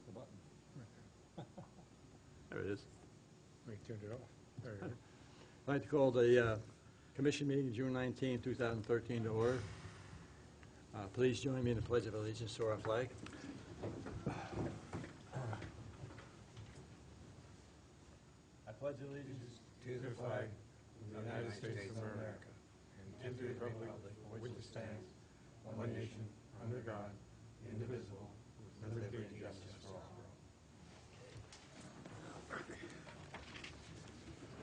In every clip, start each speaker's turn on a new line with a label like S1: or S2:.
S1: hit the button.
S2: There it is.
S3: We turned it off. There it is.
S2: I'd like to call the commission meeting June 19, 2013 to order. Please join me in the Pledge of Allegiance to our flag. I pledge allegiance
S3: To the flag of the United States of America, and to the republic for which it stands, one nation, under God, indivisible, with liberty and justice for all.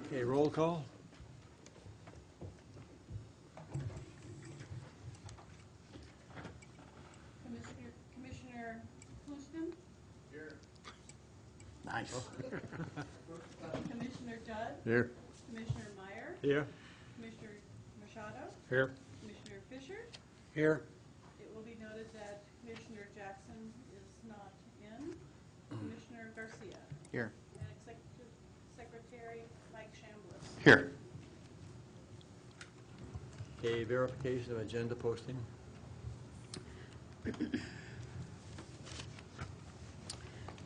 S2: Okay, roll call.
S4: Commissioner Houston,
S2: Nice.
S4: Commissioner Judd,
S2: Here.
S4: Commissioner Meyer,
S2: Here.
S4: Commissioner Machado,
S3: Here.
S4: Commissioner Fisher.
S3: Here.
S4: It will be noted that Commissioner Jackson is not in. Commissioner Garcia.
S5: Here.
S4: And Executive Secretary Mike Chambliss.
S5: Here.
S2: Okay, verification of agenda posting.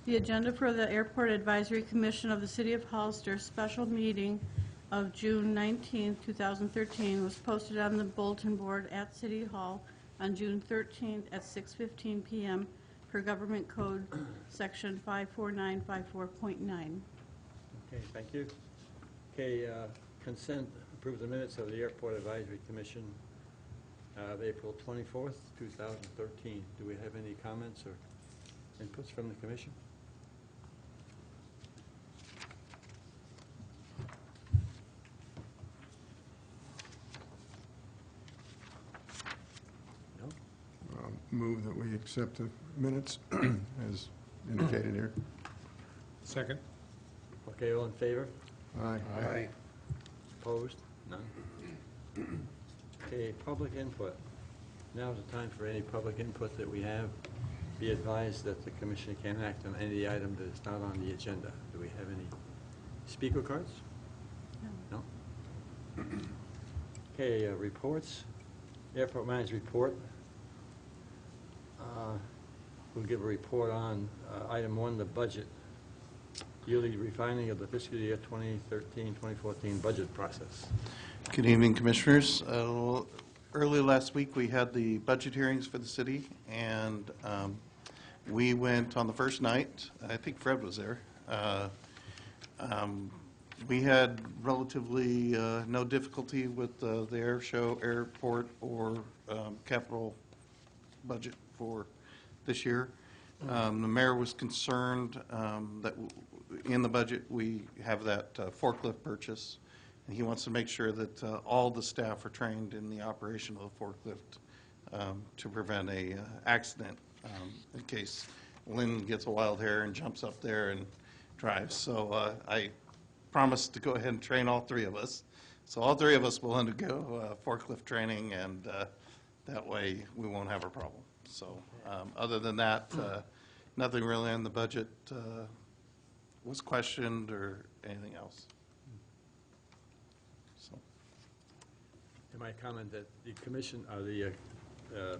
S4: The agenda for the Airport Advisory Commission of the City of Hollister special meeting of June 19, 2013 was posted on the bulletin board at City Hall on June 13th at 6:15 p.m. per Government Code Section 54954.9.
S2: Okay, thank you. Okay, consent, approve the minutes of the Airport Advisory Commission of April 24th, 2013. Do we have any comments or inputs from the commission? No?
S6: Move that we accept the minutes as indicated here.
S3: Second.
S2: Okay, all in favor?
S6: Aye.
S2: Opposed? None? Okay, public input. Now is the time for any public input that we have. Be advised that the commission can act on any item that is not on the agenda. Do we have any speaker cards? No? Okay, reports. Airport manager report. We'll give a report on item 1, the budget. Yearly refining of the fiscal year 2013-2014 budget process.
S5: Good evening, Commissioners. Early last week, we had the budget hearings for the city, and we went on the first night. I think Fred was there. We had relatively no difficulty with the air show, airport, or capital budget for this year. The mayor was concerned that in the budget we have that forklift purchase, and he wants to make sure that all the staff are trained in the operation of the forklift to prevent a accident in case Lynn gets a wild hair and jumps up there and drives. So I promised to go ahead and train all 3 of us. So all 3 of us will undergo forklift training, and that way we won't have a problem. So other than that, nothing really in the budget was questioned or anything else. So.
S2: I might comment that the commission, the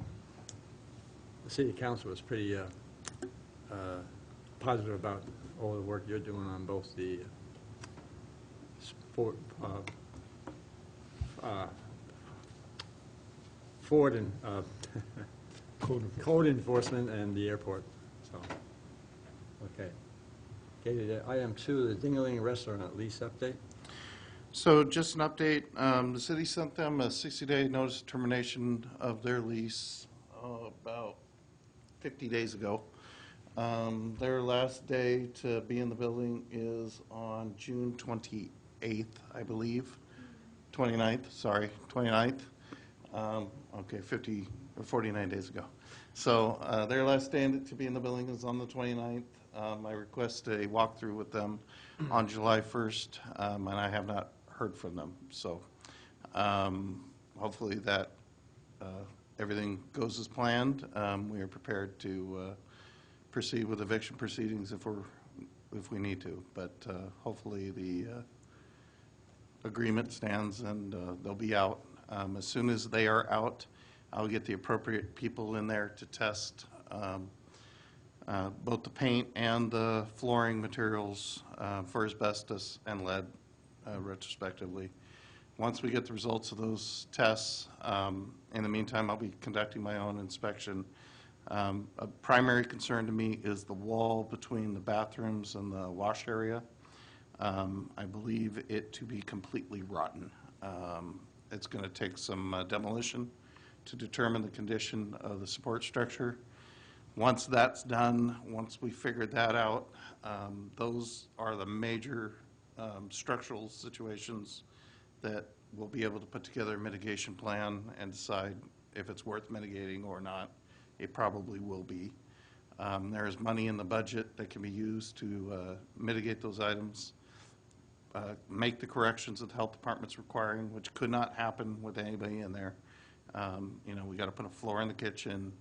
S2: city council was pretty positive about all the work you're doing on both the Ford and code enforcement and the airport. So, okay. Okay, item 2, the Ding-a-Ling Restaurant lease update.
S5: So just an update, the city sent them a 60-day notice of termination of their lease about 50 days ago. Their last day to be in the building is on June 28th, I believe. 29th, sorry, 29th. Okay, 50 or 49 days ago. So their last day to be in the building is on the 29th. I requested a walkthrough with them on July 1st, and I have not heard from them. So hopefully that everything goes as planned. We are prepared to proceed with eviction proceedings if we need to. But hopefully the agreement stands and they'll be out. As soon as they are out, I'll get the appropriate people in there to test both the paint and the flooring materials for asbestos and lead retrospectively. Once we get the results of those tests, in the meantime, I'll be conducting my own inspection. A primary concern to me is the wall between the bathrooms and the wash area. I believe it to be completely rotten. It's going to take some demolition to determine the condition of the support structure. Once that's done, once we figure that out, those are the major structural situations that we'll be able to put together a mitigation plan and decide if it's worth mitigating or not. It probably will be. There is money in the budget that can be used to mitigate those items, make the corrections that the health department's requiring, which could not happen with anybody in there. We got to put a floor in the kitchen.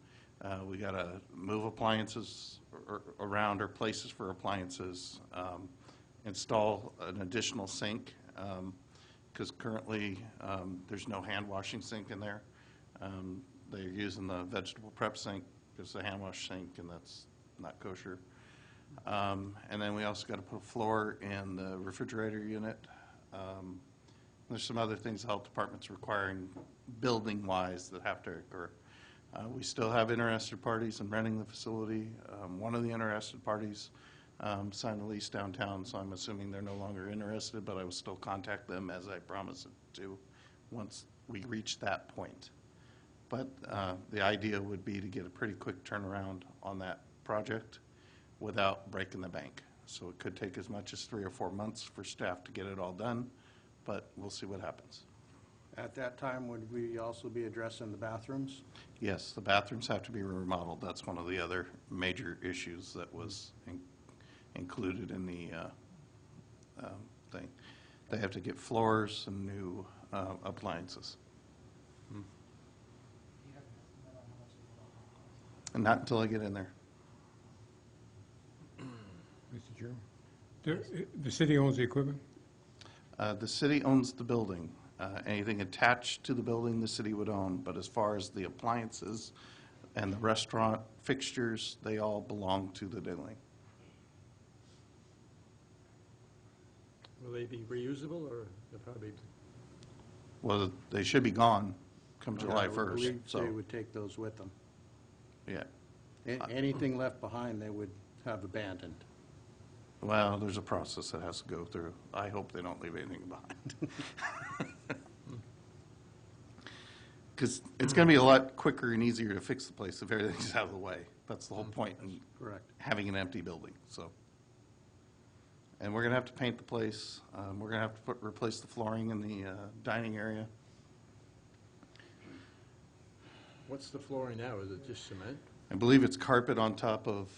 S5: We got to move appliances around or places for appliances, install an additional sink, because currently there's no hand washing sink in there. They're using the vegetable prep sink because the hand wash sink, and that's not kosher. And then we also got to put a floor in the refrigerator unit. There's some other things the health department's requiring building-wise that have to occur. We still have interested parties in renting the facility. One of the interested parties signed a lease downtown, so I'm assuming they're no longer interested, but I will still contact them as I promised to once we reach that point. But the idea would be to get a pretty quick turnaround on that project without breaking the bank. So it could take as much as 3 or 4 months for staff to get it all done, but we'll see what happens.
S3: At that time, would we also be addressing the bathrooms?
S5: Yes, the bathrooms have to be remodeled. That's one of the other major issues that was included in the thing. They have to get floors and new appliances. And not until I get in there.
S6: Mr. Chairman? The city owns the equipment?
S5: The city owns the building. Anything attached to the building, the city would own. But as far as the appliances and the restaurant fixtures, they all belong to the building.
S2: Will they be reusable, or they'll probably?
S5: Well, they should be gone come July
S3: I
S5: 1st.
S3: believe
S5: So,
S3: they would take those with them.
S5: yeah.
S3: Anything left behind, they would have abandoned.
S5: Well, there's a process that has to go through. I hope they don't leave anything behind. Because it's going to be a lot quicker and easier to fix the place if everything's out of the way. That's the whole point in
S3: Correct.
S5: having an empty building. So, and we're going to have to paint the place. We're going to have to replace the flooring in the dining area.
S2: What's the flooring now? Is it just cement?
S5: I believe it's carpet on top of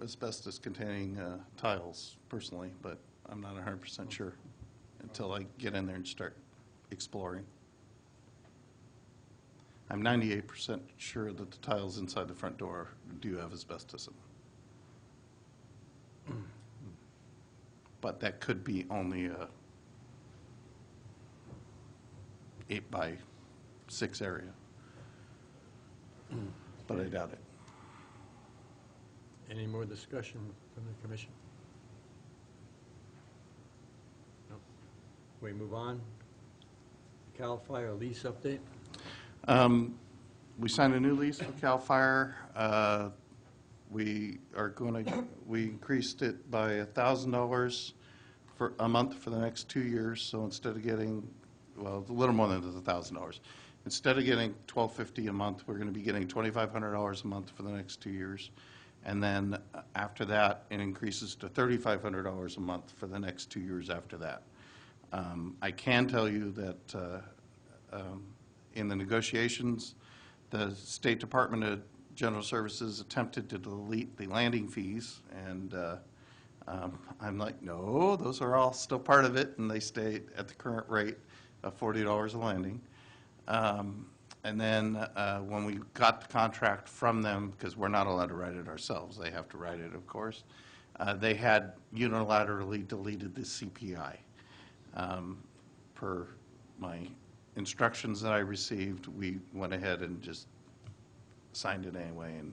S5: asbestos-containing tiles, personally, but I'm not 100% sure until I get in there and start exploring. I'm 98% sure that the tiles inside the front door do have asbestos in them. But that could be only a 8x6 area. But I doubt it.
S2: Any more discussion from the commission? No. We move on. CAL FIRE lease update.
S5: We signed a new lease with CAL FIRE. We increased it by $1,000 for a month for the next 2 years. So instead of getting, well, a little more than $1,000. Instead of getting $1,250 a month, we're going to be getting $2,500 a month for the next 2 years. And then after that, it increases to $3,500 a month for the next 2 years after that. I can tell you that in the negotiations, the State Department of General Services attempted to delete the landing fees, and I'm like, no, those are all still part of it, and they stay at the current rate of $40 a landing. And then when we got the contract from them, because we're not allowed to write it ourselves, they have to write it, of course, they had unilaterally deleted the CPI. Per my instructions that I received, we went ahead and just signed it anyway and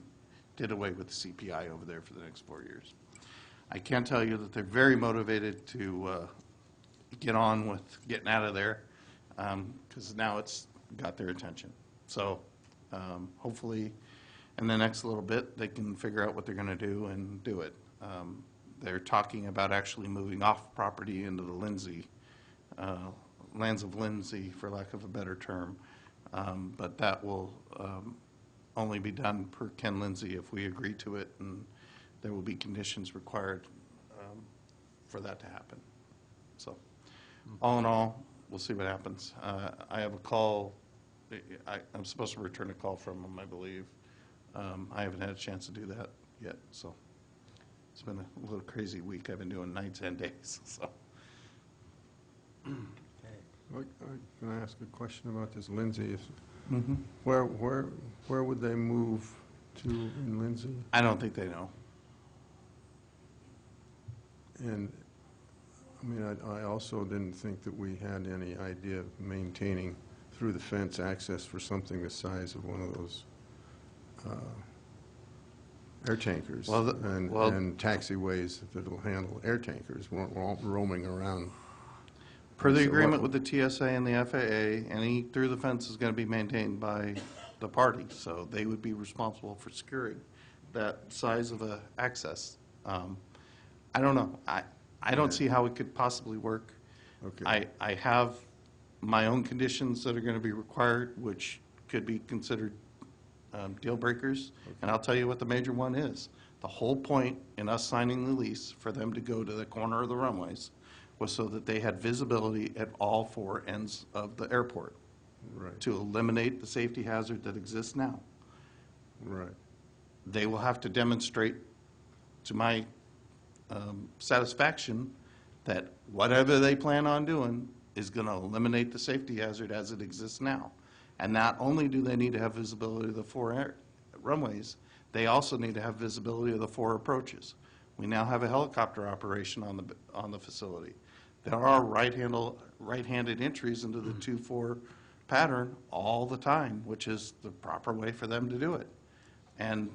S5: did away with the CPI over there for the next 4 years. I can tell you that they're very motivated to get on with getting out of there, because now it's got their attention. So hopefully in the next little bit, they can figure out what they're going to do and do it. They're talking about actually moving off property into the Lindsay, lands of Lindsay, for lack of a better term. But that will only be done per Ken Lindsay if we agree to it, and there will be conditions required for that to happen. So all in all, we'll see what happens. I have a call. I'm supposed to return a call from them, I believe. I haven't had a chance to do that yet, so it's been a little crazy week. I've been doing nights and days, so.
S6: Can I ask a question about this Lindsay?
S5: Mm-hmm.
S6: Where would they move to in Lindsay?
S5: I don't think they know.
S6: And, I mean, I also didn't think that we had any idea of maintaining through the fence access for something the size of one of those air tankers and taxiways that will handle air tankers roaming around.
S5: Per the
S6: So
S5: agreement with the TSA and the FAA, any through the fence is going to be maintained by the party, so they would be responsible for securing that size of a access. I don't know. I don't see how it could possibly work.
S6: Okay.
S5: I have my own conditions that are going to be required, which could be considered deal breakers, and I'll tell you what the major one is. The whole point in us signing the lease for them to go to the corner of the runways was so that they had visibility at all 4 ends of the airport,
S6: Right.
S5: to eliminate the safety hazard that exists now.
S6: Right.
S5: They will have to demonstrate, to my satisfaction, that whatever they plan on doing is going to eliminate the safety hazard as it exists now. And not only do they need to have visibility of the 4 runways, they also need to have visibility of the 4 approaches. We now have a helicopter operation on the facility. There are right-handed entries into the 2-4 pattern all the time, which is the proper way for them to do it. And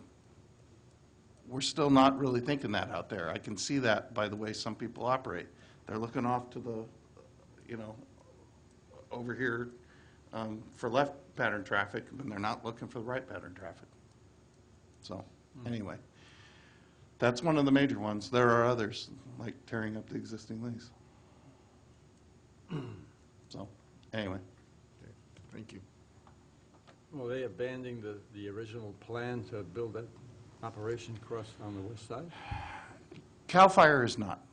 S5: we're still not really thinking that out there. I can see that by the way some people operate. They're looking off to the, over here for left pattern traffic, and they're not looking for the right pattern traffic. So, anyway, that's one of the major ones. There are others, like tearing up the existing lease. So, anyway.
S6: Okay. Thank you.
S2: Well, they abandoning the original plan to build that operation across on the west side?
S5: CAL FIRE is not.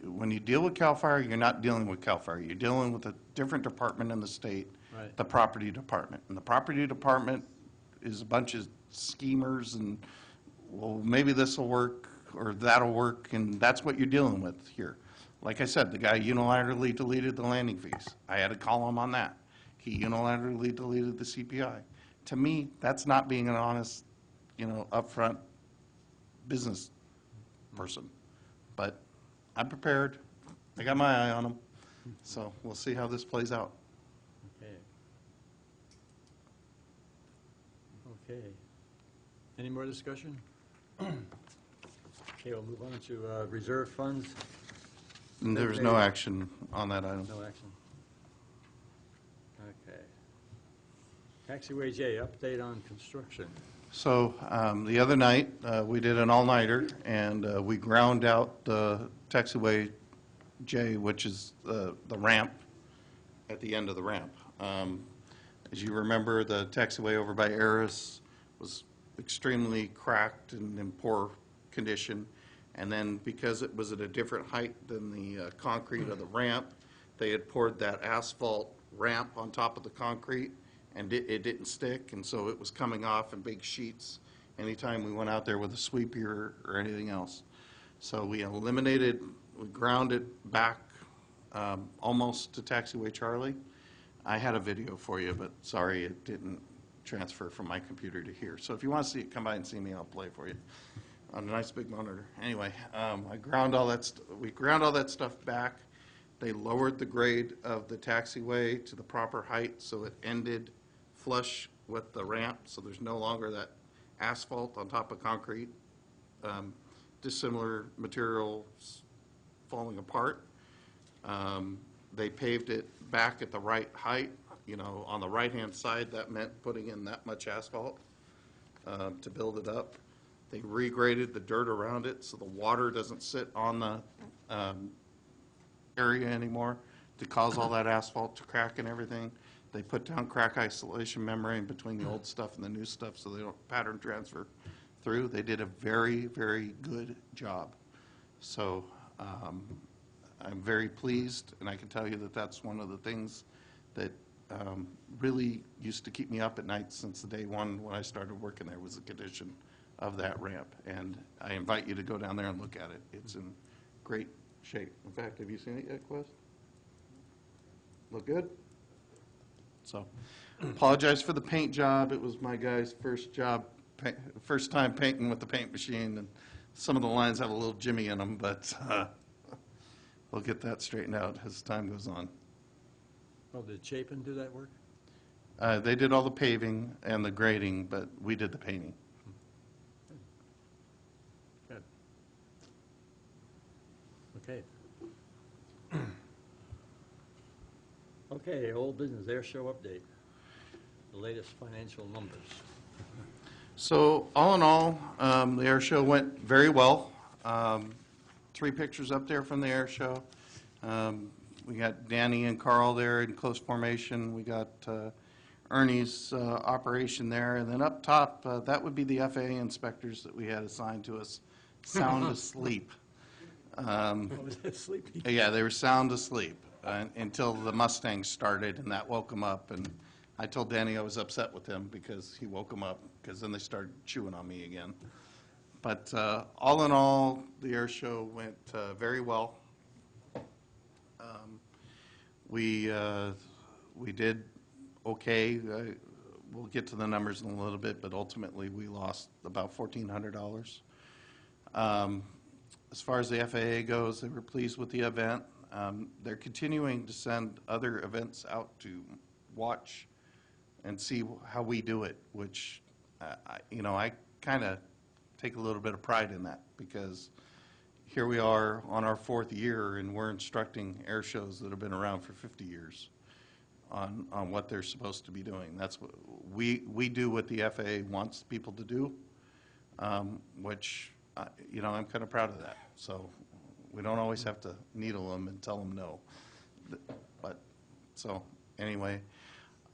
S5: When you deal with CAL FIRE, you're not dealing with CAL FIRE. You're dealing with a different department in the state,
S2: Right.
S5: the property department. And the property department is a bunch of schemers and, well, maybe this will work or that'll work, and that's what you're dealing with here. Like I said, the guy unilaterally deleted the landing fees. I had to call him on that. He unilaterally deleted the CPI. To me, that's not being an honest, upfront business person. But I'm prepared. I got my eye on him. So we'll see how this plays out.
S2: Okay. Okay. Any more discussion? Okay, we'll move on to reserve funds.
S5: And there's no action on that item.
S2: No action. Okay. Taxiway J, update on construction.
S5: So the other night, we did an all-nighter, and we ground out the taxiway J, which is the ramp at the end of the ramp. As you remember, the taxiway over by Eris was extremely cracked and in poor condition. And then because it was at a different height than the concrete of the ramp, they had poured that asphalt ramp on top of the concrete, and it didn't stick, and so it was coming off in big sheets anytime we went out there with a sweeper or anything else. So we ground it back almost to Taxiway Charlie. I had a video for you, but sorry, it didn't transfer from my computer to here. So if you want to see it, come by and see me. I'll play for you on a nice big monitor. Anyway, we ground all that stuff back. They lowered the grade of the taxiway to the proper height, so it ended flush with the ramp, so there's no longer that asphalt on top of concrete, dissimilar materials falling apart. They paved it back at the right height. You know, on the right-hand side, that meant putting in that much asphalt to build it up. They regraded the dirt around it so the water doesn't sit on the area anymore to cause all that asphalt to crack and everything. They put down crack isolation membrane between the old stuff and the new stuff so they don't pattern transfer through. They did a very, very good job. So I'm very pleased, and I can tell you that that's one of the things that really used to keep me up at night since the day one when I started working there, was the condition of that ramp. And I invite you to go down there and look at it. It's in great shape. In fact, have you seen it yet, Quest? Look good? So, apologize for the paint job. It was my guy's first job, first time painting with the paint machine, and some of the lines have a little jimmy in them, but we'll get that straightened out as time goes on.
S2: Oh, did Chapin do that work?
S5: They did all the paving and the grading, but we did the painting.
S2: Good. Okay. Okay, old business, air show update. The latest financial numbers.
S5: So all in all, the air show went very well. 3 pictures up there from the air show. We got Danny and Carl there in close formation. We got Ernie's operation there. And then up top, that would be the FAA inspectors that we had assigned to us, sound asleep.
S2: Was that sleepy?
S5: Yeah, they were sound asleep until the Mustang started, and that woke them up. And I told Danny I was upset with him because he woke them up, because then they started chewing on me again. But all in all, the air show went very well. We did okay. We'll get to the numbers in a little bit, but ultimately we lost about $1,400. As far as the FAA goes, they were pleased with the event. They're continuing to send other events out to watch and see how we do it, which, I kind of take a little bit of pride in that, because here we are on our 4th year, and we're instructing air shows that have been around for 50 years on what they're supposed to be doing. That's what we do, what the FAA wants people to do, which, I'm kind of proud of that. So we don't always have to needle them and tell them no. But, so, anyway,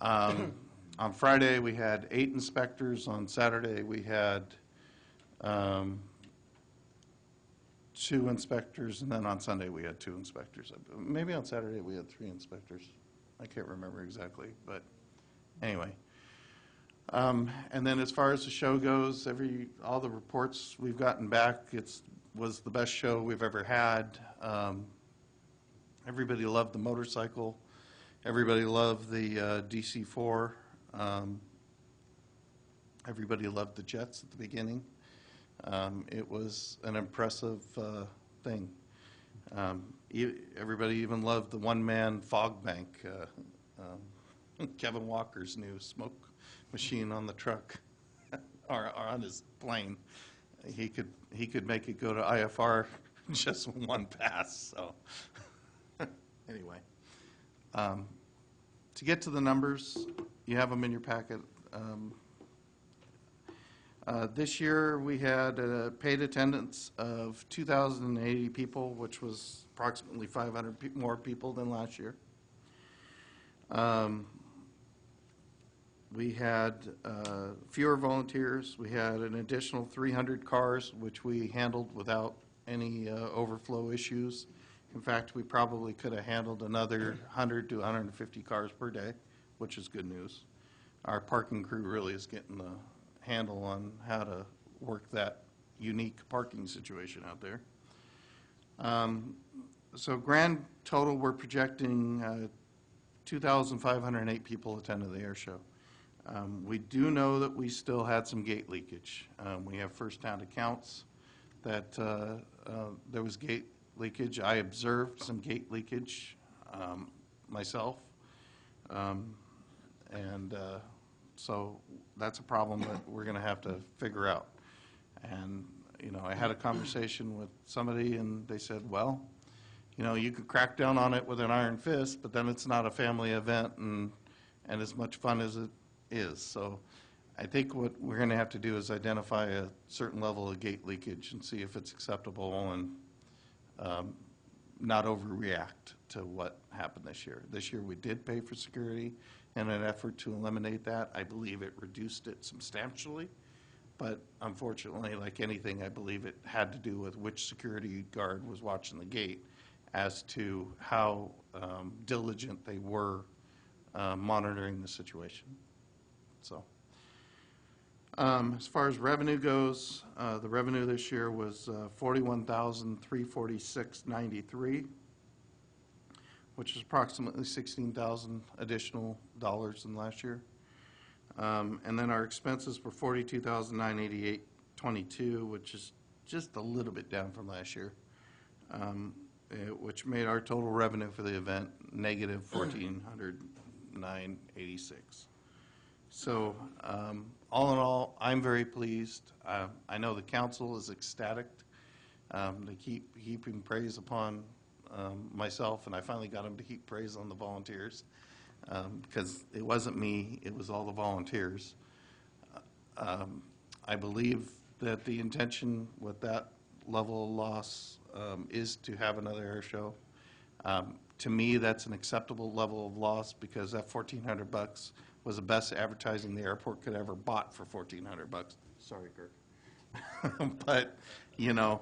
S5: on Friday we had 8 inspectors. On Saturday we had 2 inspectors, and then on Sunday we had 2 inspectors. Maybe on Saturday we had 3 inspectors. I can't remember exactly, but anyway. And then as far as the show goes, all the reports we've gotten back, was the best show we've ever had. Everybody loved the motorcycle. Everybody loved the DC-4. Everybody loved the jets at the beginning. It was an impressive thing. Everybody even loved the one-man fog bank, Kevin Walker's new smoke machine on the truck, or on his plane. He could make it go to IFR just one pass. So anyway, to get to the numbers, you have them in your packet. This year we had a paid attendance of 2,080 people, which was approximately 500 more people than last year. We had fewer volunteers. We had an additional 300 cars, which we handled without any overflow issues. In fact, we probably could have handled another 100 to 150 cars per day, which is good news. Our parking crew really is getting the handle on how to work that unique parking situation out there. So grand total, we're projecting 2,508 people attended the air show. We do know that we still had some gate leakage. We have first-hand accounts that there was gate leakage. I observed some gate leakage myself, and So that's a problem that we're going to have to figure out. And, you know, I had a conversation with somebody, and they said, well, you know, you could crack down on it with an iron fist, but then it's not a family event and as much fun as it is. So I think what we're going to have to do is identify a certain level of gate leakage and see if it's acceptable and not overreact to what happened this year. This year we did pay for security in an effort to eliminate that. I believe it reduced it substantially, but unfortunately, like anything, I believe it had to do with which security guard was watching the gate as to how diligent they were monitoring the situation. So, as far as revenue goes, the revenue this year was $41,346.93, which is approximately $16,000 additional dollars than last year. And then our expenses were $42,988.22, which is just a little bit down from last year, which made our total revenue for the event negative $1,409.86. So all in all, I'm very pleased. I know the council is ecstatic. They keep heaping praise upon myself, and I finally got them to heap praise on the volunteers because it wasn't me, it was all the volunteers. I believe that the intention with that level of loss is to have another air show. To me, that's an acceptable level of loss because that $1,400 was the best advertising the airport could ever bought for $1,400. Sorry, Kirk. But, you know,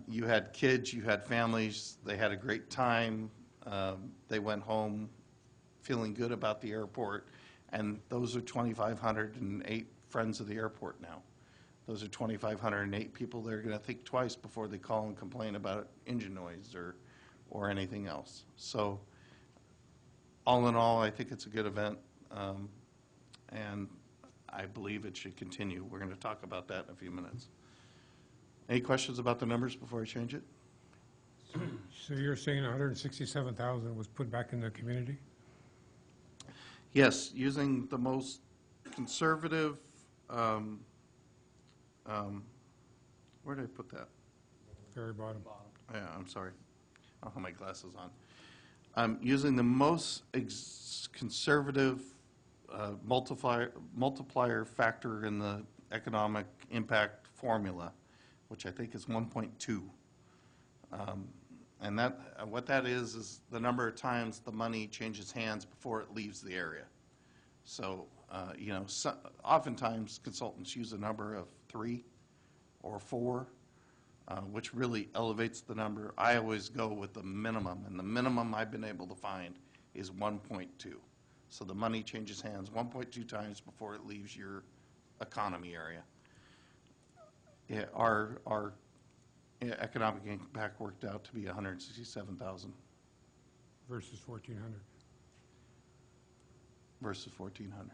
S5: you had kids, you had families, they had a great time. They went home feeling good about the airport, and those are 2,508 friends of the airport now. Those are 2,508 people that are going to think twice before they call and complain about engine noise or anything else. So all in all, I think it's a good event, and I believe it should continue. We're going to talk about that in a few minutes. Any questions about the numbers before I change it?
S3: So you're saying 167,000 was put back in the community?
S5: Yes, using the most conservative, where did I put that?
S3: Very bottom.
S5: Yeah, I'm sorry. I don't have my glasses on. Using the most conservative multiplier factor in the economic impact formula, which I think is 1.2. And that, what that is the number of times the money changes hands before it leaves the area. So, you know, oftentimes consultants use a number of 3 or 4, which really elevates the number. I always go with the minimum, and the minimum I've been able to find is 1.2. So the money changes hands 1.2 times before it leaves your economy area. Yeah, our economic impact worked out to be 167,000
S3: Versus 1,400.
S5: versus 1,400.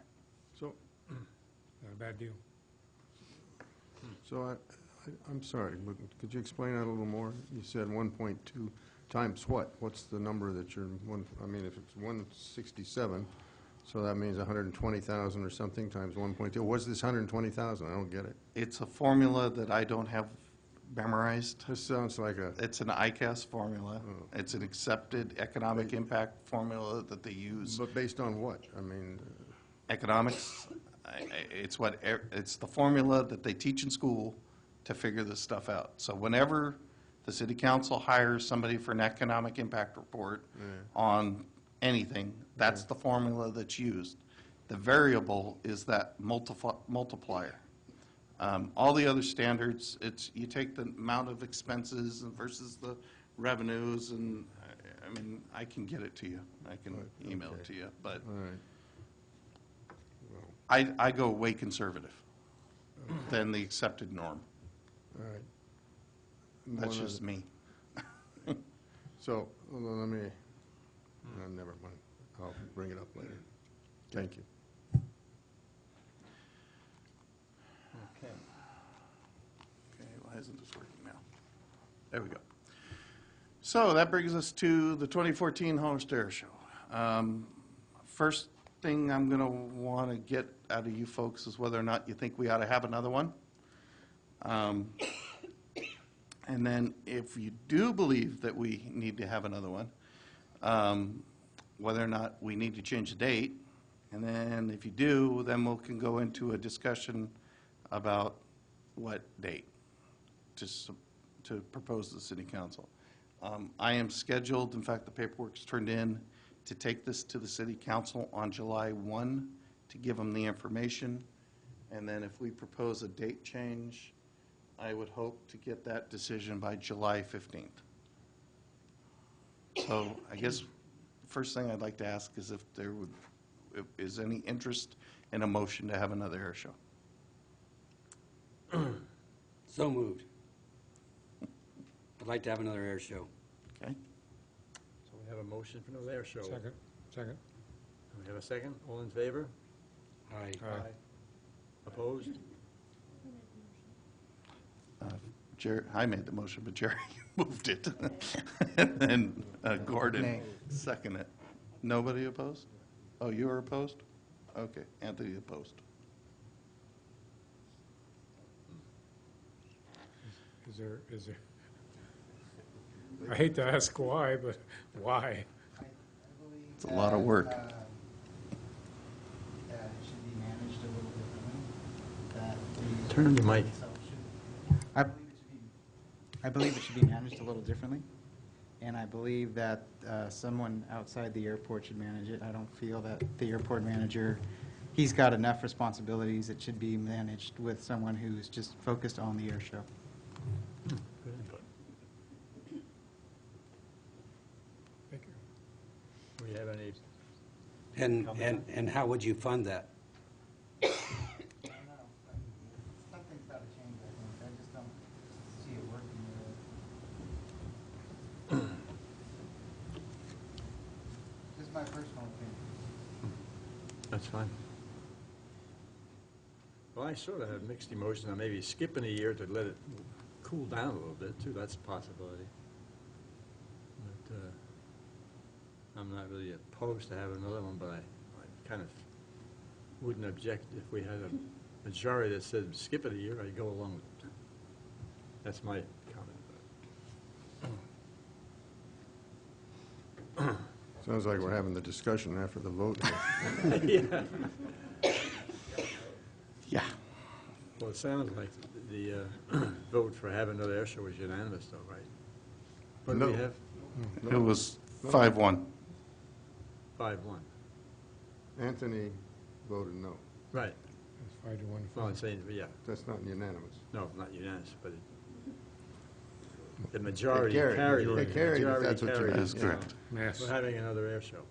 S6: So,
S3: Not a bad deal.
S6: so I'm sorry, but could you explain that a little more? You said 1.2 times what? What's the number that you're, I mean, if it's 167, so that means 120,000 or something times 1.2. What's this 120,000? I don't get it.
S5: It's a formula that I don't have memorized.
S6: This sounds like a,
S5: It's an ICAS formula.
S6: Oh.
S5: It's an accepted economic impact formula that they use.
S6: but based on what? I mean,
S5: Economics, it's the formula that they teach in school to figure this stuff out. So whenever the city council hires somebody for an economic impact report on anything, that's the formula that's used. The variable is that multiplier. All the other standards, it's you take the amount of expenses versus the revenues, and I mean, I can get it to you. I can email it to you, but
S6: all right. Well,
S5: I go way conservative than the accepted norm.
S6: all right.
S5: That's
S6: One
S5: just
S6: other-
S5: me.
S6: So, well, let me, never mind. I'll bring it up later. Thank you.
S2: Okay.
S5: Okay, why isn't this working now? There we go. So that brings us to the 2014 Hollister Air Show. First thing I'm going to want to get out of you folks is whether or not you think we ought to have another one. And then if you do believe that we need to have another one, whether or not we need to change the date. And then if you do, then we can go into a discussion about what date to propose to the city council. I am scheduled, in fact, the paperwork's turned in, to take this to the city council on July 1 to give them the information. And then if we propose a date change, I would hope to get that decision by July 15th. So I guess the first thing I'd like to ask is if there is any interest in a motion to have another air show.
S1: So moved. I'd like to have another air show.
S5: Okay?
S2: So we have a motion for another air show.
S3: Second.
S2: We have a second. All in favor?
S1: Aye.
S3: Aye.
S2: Opposed?
S5: Jerry, I made the motion, but Jerry moved it. And then Gordon seconded it. Nobody opposed? Oh, you were opposed? Okay, Anthony opposed.
S3: Is there, I hate to ask why, but why?
S5: It's a lot of work.
S7: That it should be managed a little differently.
S2: Turn on your mic.
S7: I believe it should be managed a little differently, and I believe that someone outside the airport should manage it. I don't feel that the airport manager, he's got enough responsibilities. It should be managed with someone who's just focused on the air show.
S2: Good input.
S3: Thank you.
S2: Do we have any?
S1: And how would you fund that?
S7: I don't know. Something's got to change, I think. I just don't see it working. Just my personal opinion.
S2: That's fine. Well, I sort of have mixed emotions on maybe skipping a year to let it cool down a little bit, too. That's a possibility. But I'm not really opposed to having another one, but I kind of wouldn't object if we had a majority that said skip it a year, I'd go along with it. That's my comment.
S6: Sounds like we're having the discussion after the vote.
S2: Yeah.
S5: Yeah.
S2: Well, it sounds like the vote for having another air show was unanimous, though, right? What do we
S6: No.
S2: have?
S5: It was 5-1.
S2: 5-1.
S6: Anthony voted no.
S2: Right.
S3: It's 5-1.
S2: Well, I'm saying, yeah,
S6: That's not unanimous.
S2: no, not unanimous, but the majority
S6: carried.
S2: carried.
S6: It carried, if that's what you
S2: Majority
S5: That is
S2: carried, you know.
S5: correct.
S3: Yes.
S2: We're having another air show.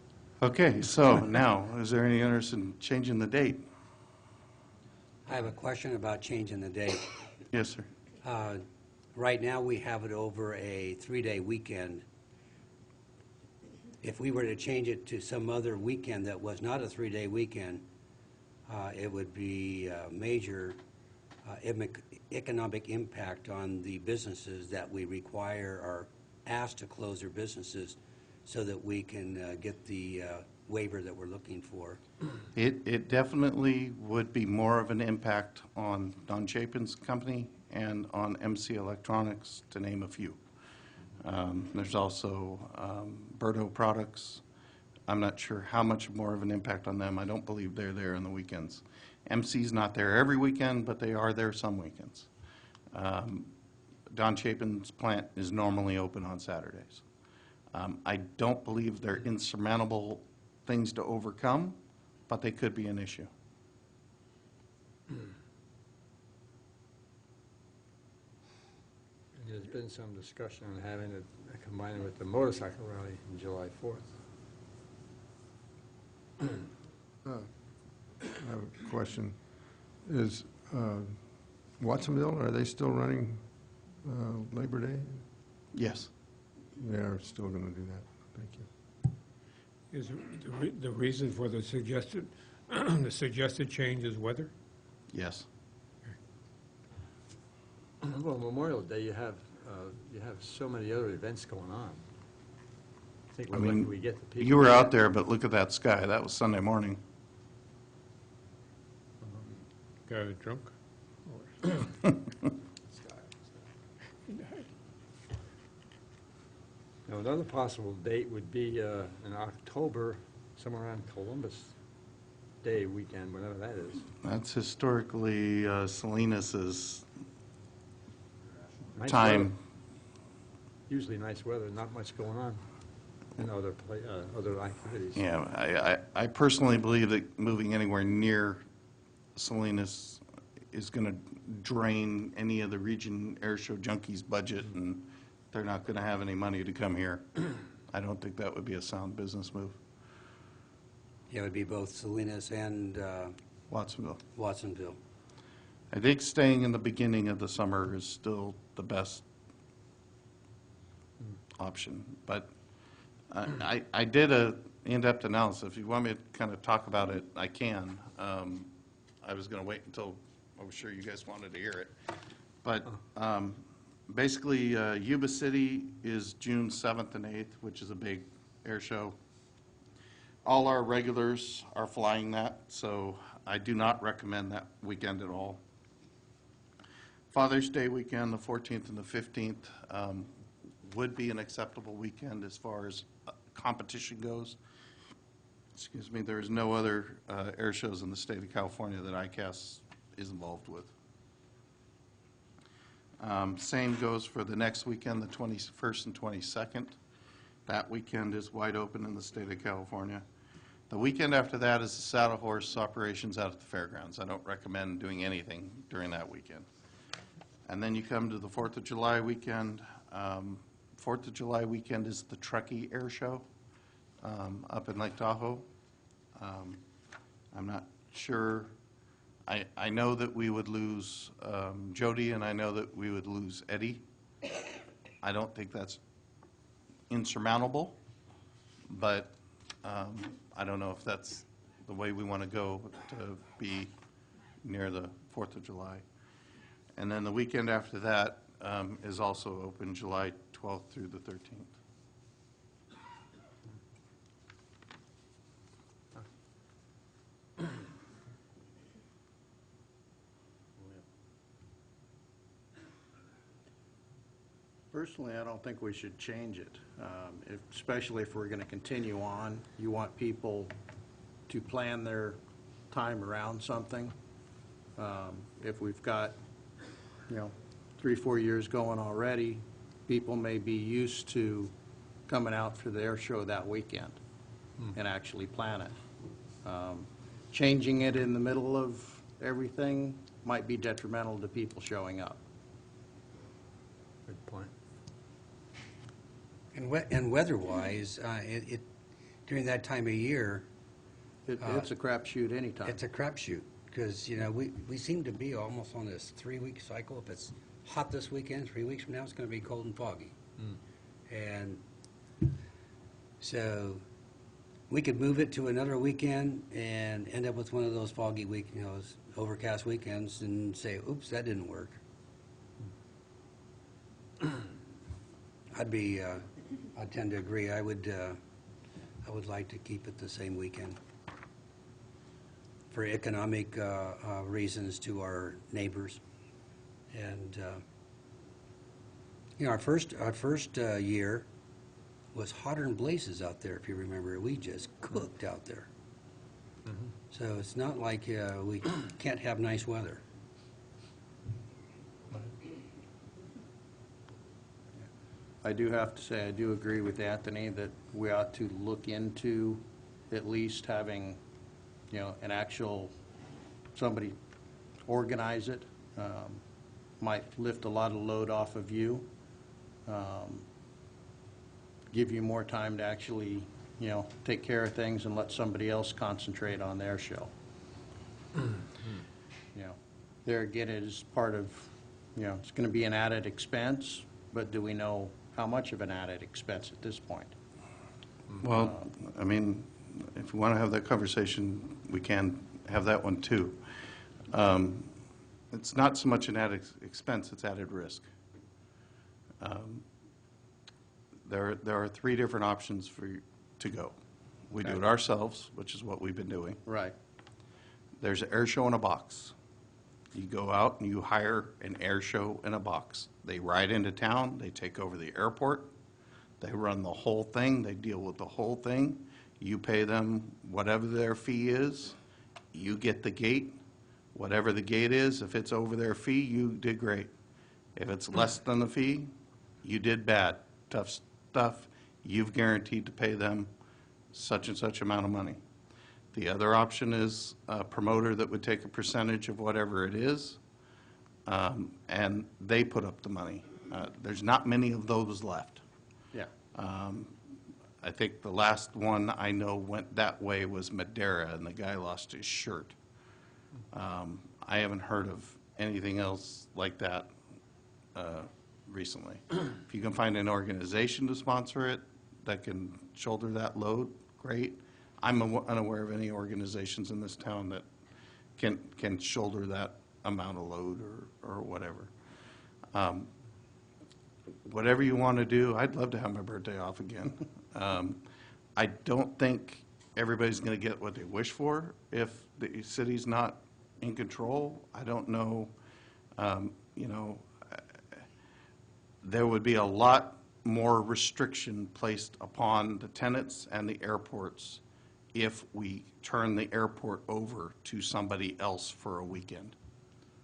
S5: Okay, so now, is there any interest in changing the date?
S1: I have a question about changing the date.
S5: Yes, sir.
S1: Right now, we have it over a 3-day weekend. If we were to change it to some other weekend that was not a 3-day weekend, it would be a major economic impact on the businesses that we require or asked to close their businesses so that we can get the waiver that we're looking for.
S5: It definitely would be more of an impact on Don Chapin's company and on MC Electronics, to name a few. There's also Berto Products. I'm not sure how much more of an impact on them. I don't believe they're there on the weekends. MC's not there every weekend, but they are there some weekends. Don Chapin's plant is normally open on Saturdays. I don't believe they're insurmountable things to overcome, but they could be an issue.
S2: There's been some discussion on having it combined with the motorcycle rally on July 4th.
S6: I have a question. Is Watsonville, are they still running Labor Day?
S5: Yes.
S6: They are still going to do that. Thank you.
S3: Is the reason for the suggested, the suggested change is weather?
S5: Yes.
S2: Well, Memorial Day, you have so many other events going on. I think
S5: I
S2: we're lucky
S5: mean,
S2: we get the people.
S5: you were out there, but look at that sky. That was Sunday morning.
S3: Got drunk?
S2: Now, another possible date would be in October, somewhere around Columbus Day weekend, whatever that is.
S5: That's historically Salinas's
S2: Nice
S5: time.
S2: weather. Usually nice weather, not much going on in other activities.
S5: Yeah, I personally believe that moving anywhere near Salinas is going to drain any of the region airshow junkies' budget, and they're not going to have any money to come here. I don't think that would be a sound business move.
S1: It would be both Salinas and
S5: Watsonville.
S1: Watsonville.
S5: I think staying in the beginning of the summer is still the best option, but I did a in-depth analysis. If you want me to kind of talk about it, I can. I was going to wait until I was sure you guys wanted to hear it. But basically, Yuba City is June 7th and 8th, which is a big air show. All our regulars are flying that, so I do not recommend that weekend at all. Father's Day weekend, the 14th and the 15th, would be an acceptable weekend as far as competition goes. Excuse me, there is no other air shows in the state of California that ICAS is involved with. Same goes for the next weekend, the 21st and 22nd. That weekend is wide open in the state of California. The weekend after that is the saddle horse operations out at the fairgrounds. I don't recommend doing anything during that weekend. And then you come to the 4th of July weekend. 4th of July weekend is the Truckee Air Show up in Lake Tahoe. I'm not sure. I know that we would lose Jody, and I know that we would lose Eddie. I don't think that's insurmountable, but I don't know if that's the way we want to go to be near the 4th of July. And then the weekend after that is also open, July 12th through the 13th.
S8: Personally, I don't think we should change it, especially if we're going to continue on. You want people to plan their time around something. If we've got, 3-4 years going already, people may be used to coming out for the air show that weekend and actually plan it. Changing it in the middle of everything might be detrimental to people showing up.
S2: Good point.
S1: And weather-wise, during that time of year,
S8: It's a crapshoot anytime.
S1: it's a crapshoot, because, we seem to be almost on this 3-week cycle. If it's hot this weekend, 3 weeks from now, it's going to be cold and foggy. And so we could move it to another weekend and end up with one of those foggy overcast weekends and say, oops, that didn't work. I tend to agree. I would like to keep it the same weekend for economic reasons to our neighbors. And our first year was hotter than blazes out there. If you remember, we just cooked out there. So it's not like we can't have nice weather.
S8: I do have to say, I do agree with Anthony that we ought to look into at least having, an actual, somebody organize it. Might lift a lot of load off of you. Give you more time to actually, take care of things and let somebody else concentrate on their show. There again, it is part of, it's going to be an added expense, but do we know how much of an added expense at this point?
S5: Well, I mean, if we want to have that conversation, we can have that one too. It's not so much an added expense, it's added risk. There are 3 different options for you to go. We do it ourselves, which is what we've been doing.
S8: Right.
S5: There's an air show in a box. You go out and you hire an air show in a box. They ride into town, they take over the airport, they run the whole thing, they deal with the whole thing. You pay them whatever their fee is, you get the gate, whatever the gate is. If it's over their fee, you did great. If it's less than the fee, you did bad. Tough stuff. You've guaranteed to pay them such and such amount of money. The other option is a promoter that would take a percentage of whatever it is, and they put up the money. There's not many of those left.
S8: Yeah.
S5: I think the last one I know went that way was Madera, and the guy lost his shirt. I haven't heard of anything else like that recently. If you can find an organization to sponsor it that can shoulder that load, great. I'm unaware of any organizations in this town that can shoulder that amount of load or whatever. Whatever you want to do, I'd love to have my birthday off again. I don't think everybody's going to get what they wish for if the city's not in control. I don't know, there would be a lot more restriction placed upon the tenants and the airports if we turn the airport over to somebody else for a weekend.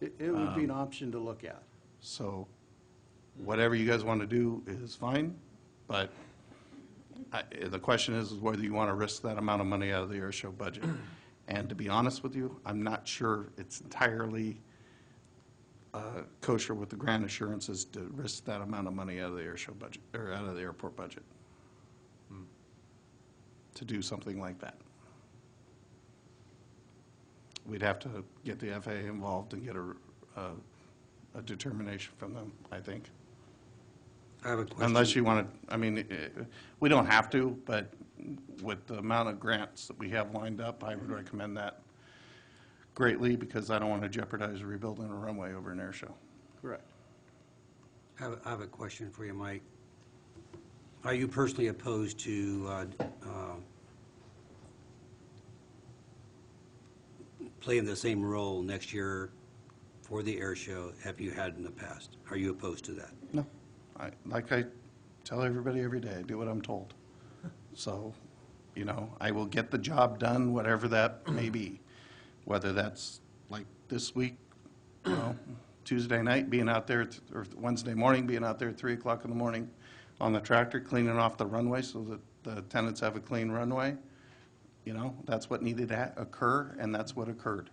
S8: It would be an option to look at.
S5: So whatever you guys want to do is fine, but the question is whether you want to risk that amount of money out of the air show budget. And to be honest with you, I'm not sure it's entirely kosher with the grant assurances to risk that amount of money out of the air show budget, or out of the airport budget, to do something like that. We'd have to get the FAA involved and get a determination from them, I think.
S1: I have a question.
S5: Unless you want to, I mean, we don't have to, but with the amount of grants that we have lined up, I would recommend that greatly, because I don't want to jeopardize rebuilding a runway over an air show.
S8: Correct.
S1: I have a question for you, Mike. Are you personally opposed to playing the same role next year for the air show have you had in the past? Are you opposed to that?
S5: No. Like I tell everybody every day, I do what I'm told. So, I will get the job done, whatever that may be. Whether that's like this week, Tuesday night being out there, or Wednesday morning being out there at 3 o'clock in the morning on the tractor cleaning off the runway so that the tenants have a clean runway. That's what needed to occur, and that's what occurred.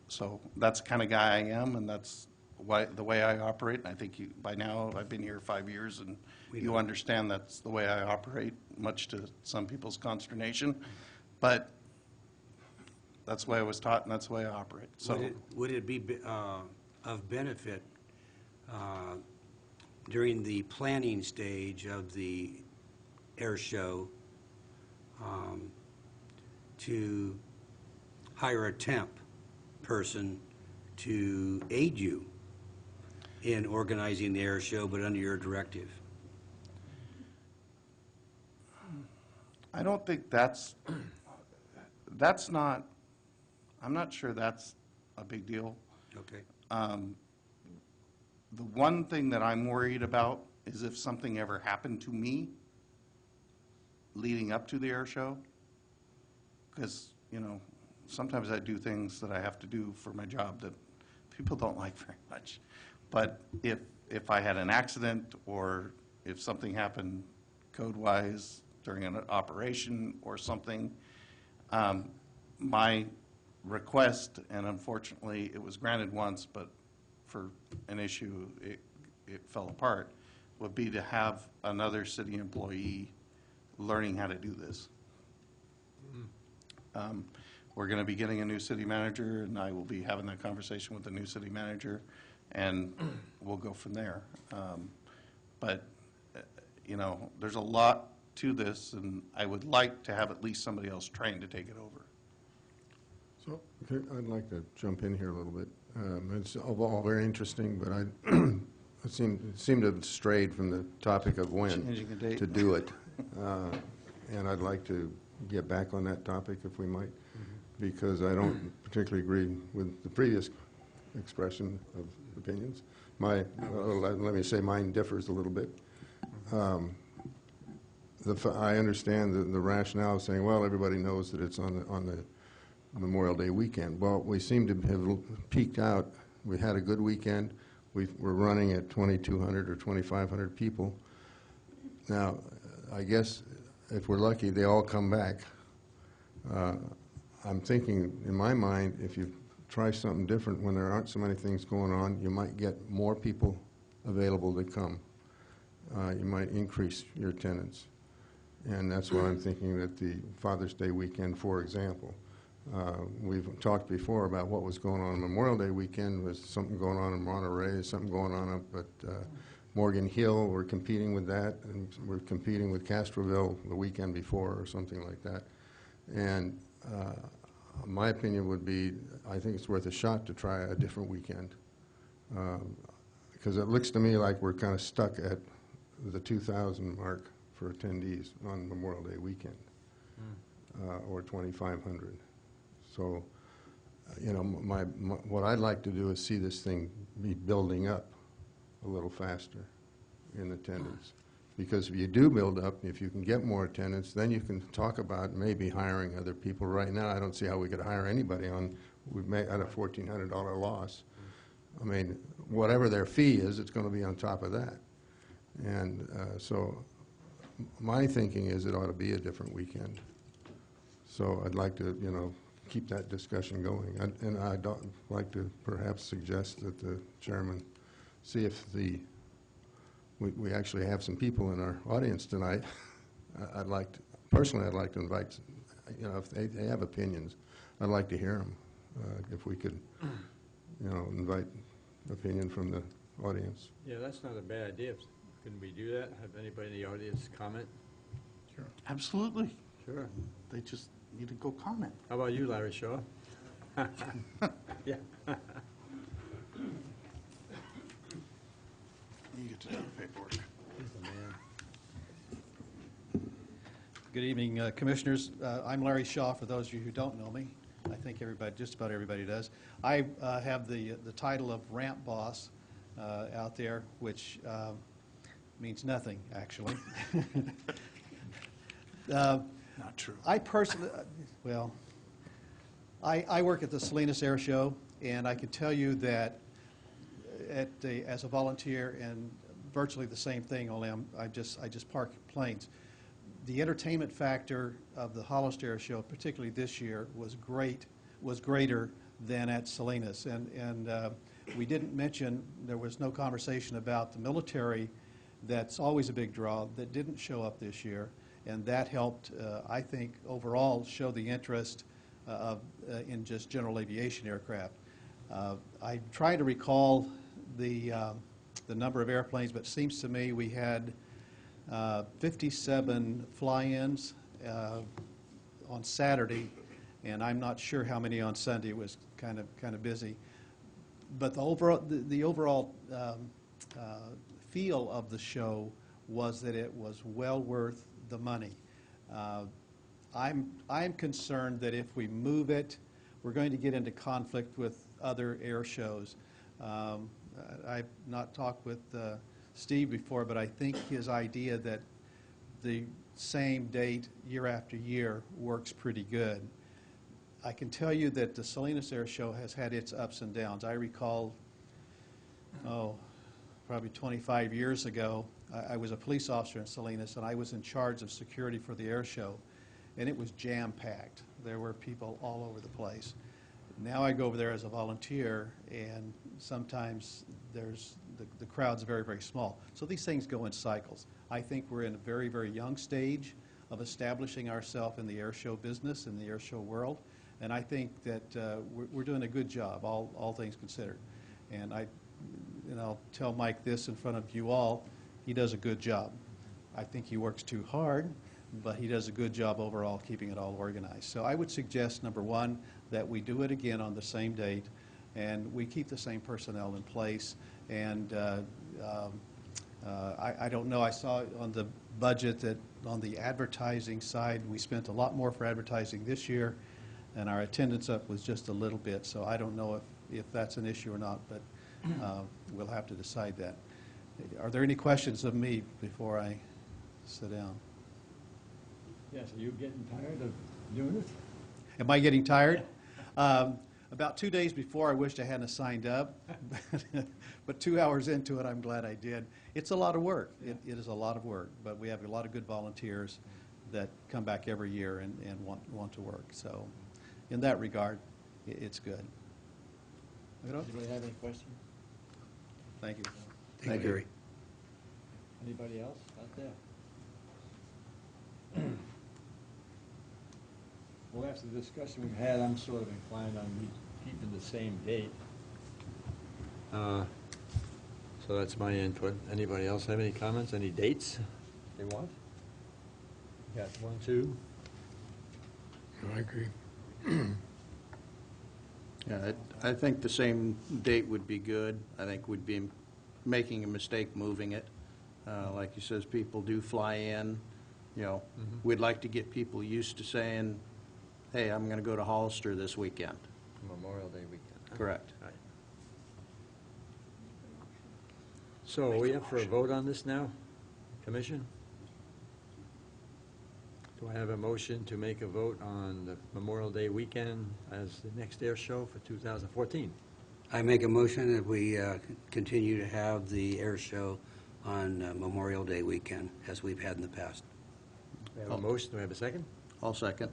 S5: So that's the kind of guy I am, and that's the way I operate. And I think by now, I've been here 5 years, and you understand that's the way I operate, much to some people's consternation. But that's the way I was taught, and that's the way I operate. So
S1: Would it be of benefit during the planning stage of the air show to hire a temp person to aid you in organizing the air show, but under your directive?
S5: I don't think that's not, I'm not sure that's a big deal.
S1: Okay.
S5: The one thing that I'm worried about is if something ever happened to me leading up to the air show, because, sometimes I do things that I have to do for my job that people don't like very much. But if I had an accident, or if something happened code-wise during an operation or something, my request, and unfortunately it was granted once, but for an issue it fell apart, would be to have another city employee learning how to do this. We're going to be getting a new city manager, and I will be having that conversation with the new city manager, and we'll go from there. But, there's a lot to this, and I would like to have at least somebody else trained to take it over.
S6: So I'd like to jump in here a little bit. It's all very interesting, but it seemed to have strayed from the topic of when
S5: Changing the date.
S6: to do it. And I'd like to get back on that topic if we might. because I don't particularly agree with the previous expression of opinions. Let me say mine differs a little bit. I understand the rationale of saying, well, everybody knows that it's on the Memorial Day weekend. Well, we seem to have peaked out. We had a good weekend. We're running at 2,200 or 2,500 people. Now, I guess if we're lucky, they all come back. I'm thinking, in my mind, if you try something different when there aren't so many things going on, you might get more people available to come. You might increase your attendance. And that's why I'm thinking that the Father's Day weekend, for example, we've talked before about what was going on Memorial Day weekend. Was something going on in Monterey, something going on up at Morgan Hill. We're competing with that, and we're competing with Castroville the weekend before or something like that. And my opinion would be, I think it's worth a shot to try a different weekend. Because it looks to me like we're kind of stuck at the 2,000 mark for attendees on Memorial Day weekend, or 2,500. So, you know, what I'd like to do is see this thing be building up a little faster in attendance. Because if you do build up, if you can get more attendance, then you can talk about maybe hiring other people. Right now, I don't see how we could hire anybody we've made at a $1,400 loss. I mean, whatever their fee is, it's going to be on top of that. And so my thinking is it ought to be a different weekend. So I'd like to, you know, keep that discussion going. And I'd like to perhaps suggest that the chairman see if we actually have some people in our audience tonight. Personally, I'd like to invite, you know, if they have opinions, I'd like to hear them. If we could, you know, invite opinion from the audience.
S2: Yeah, that's not a bad idea. Can we do that? Have anybody in the audience comment?
S5: Sure. Absolutely.
S2: Sure.
S5: They just need to go comment.
S2: How about you, Larry Shaw? Yeah.
S5: You get to do the paperwork.
S9: Good evening, Commissioners. I'm Larry Shaw, for those of you who don't know me. I think everybody, just about everybody does. I have the title of ramp boss out there, which means nothing, actually.
S5: Not true.
S9: I personally, well, I work at the Salinas Air Show, and I can tell you that as a volunteer, and virtually the same thing, only I just park planes. The entertainment factor of the Hollister Air Show, particularly this year, was greater than at Salinas. And we didn't mention, there was no conversation about the military. That's always a big draw that didn't show up this year, and that helped, I think, overall show the interest in just general aviation aircraft. I tried to recall the number of airplanes, but it seems to me we had 57 fly-ins on Saturday, and I'm not sure how many on Sunday. It was kind of busy, but the overall feel of the show was that it was well worth the money. I'm concerned that if we move it, we're going to get into conflict with other air shows. I've not talked with Steve before, but I think his idea that the same date year after year works pretty good. I can tell you that the Salinas Air Show has had its ups and downs. I recall, probably 25 years ago, I was a police officer in Salinas, and I was in charge of security for the air show, and it was jam-packed. There were people all over the place. Now I go over there as a volunteer, and sometimes the crowd's very, very small. So these things go in cycles. I think we're in a very, very young stage of establishing ourselves in the air show business, in the air show world, and I think that we're doing a good job, all things considered. And I'll tell Mike this in front of you all, he does a good job. I think he works too hard, but he does a good job overall keeping it all organized. So I would suggest, number one, that we do it again on the same date, and we keep the same personnel in place. And I don't know, I saw on the budget that on the advertising side, we spent a lot more for advertising this year and our attendance up was just a little bit, so I don't know if that's an issue or not, but we'll have to decide that. Are there any questions of me before I sit down?
S2: Yes, are you getting tired of doing it?
S9: Am I getting tired? About 2 days before, I wished I hadn't signed up, but 2 hours into it, I'm glad I did. It's a lot of work. It is a lot of work, but we have a lot of good volunteers that come back every year and want to work. So in that regard, it's good.
S2: Anybody have any questions?
S9: Thank you.
S1: Thank you, Gary.
S2: Anybody else out there? Well, after the discussion we've had, I'm sort of inclined on keeping the same date. So that's my input. Anybody else have any comments, any dates they want? Got 1, 2?
S3: I agree.
S8: Yeah, I think the same date would be good. I think we'd be making a mistake moving it. Like you says, people do fly in, you know. We'd like to get people used to saying, hey, I'm going to go to Hollister this weekend.
S2: Memorial Day weekend. huh?
S8: Correct.
S2: Right. So are we up for a vote on this now, Commission? Do I have a motion to make a vote on the Memorial Day weekend as the next air show for 2014?
S1: I make a motion that we continue to have the air show on Memorial Day weekend, as we've had in the past.
S2: We have a motion, do we have a second?
S8: I'll second.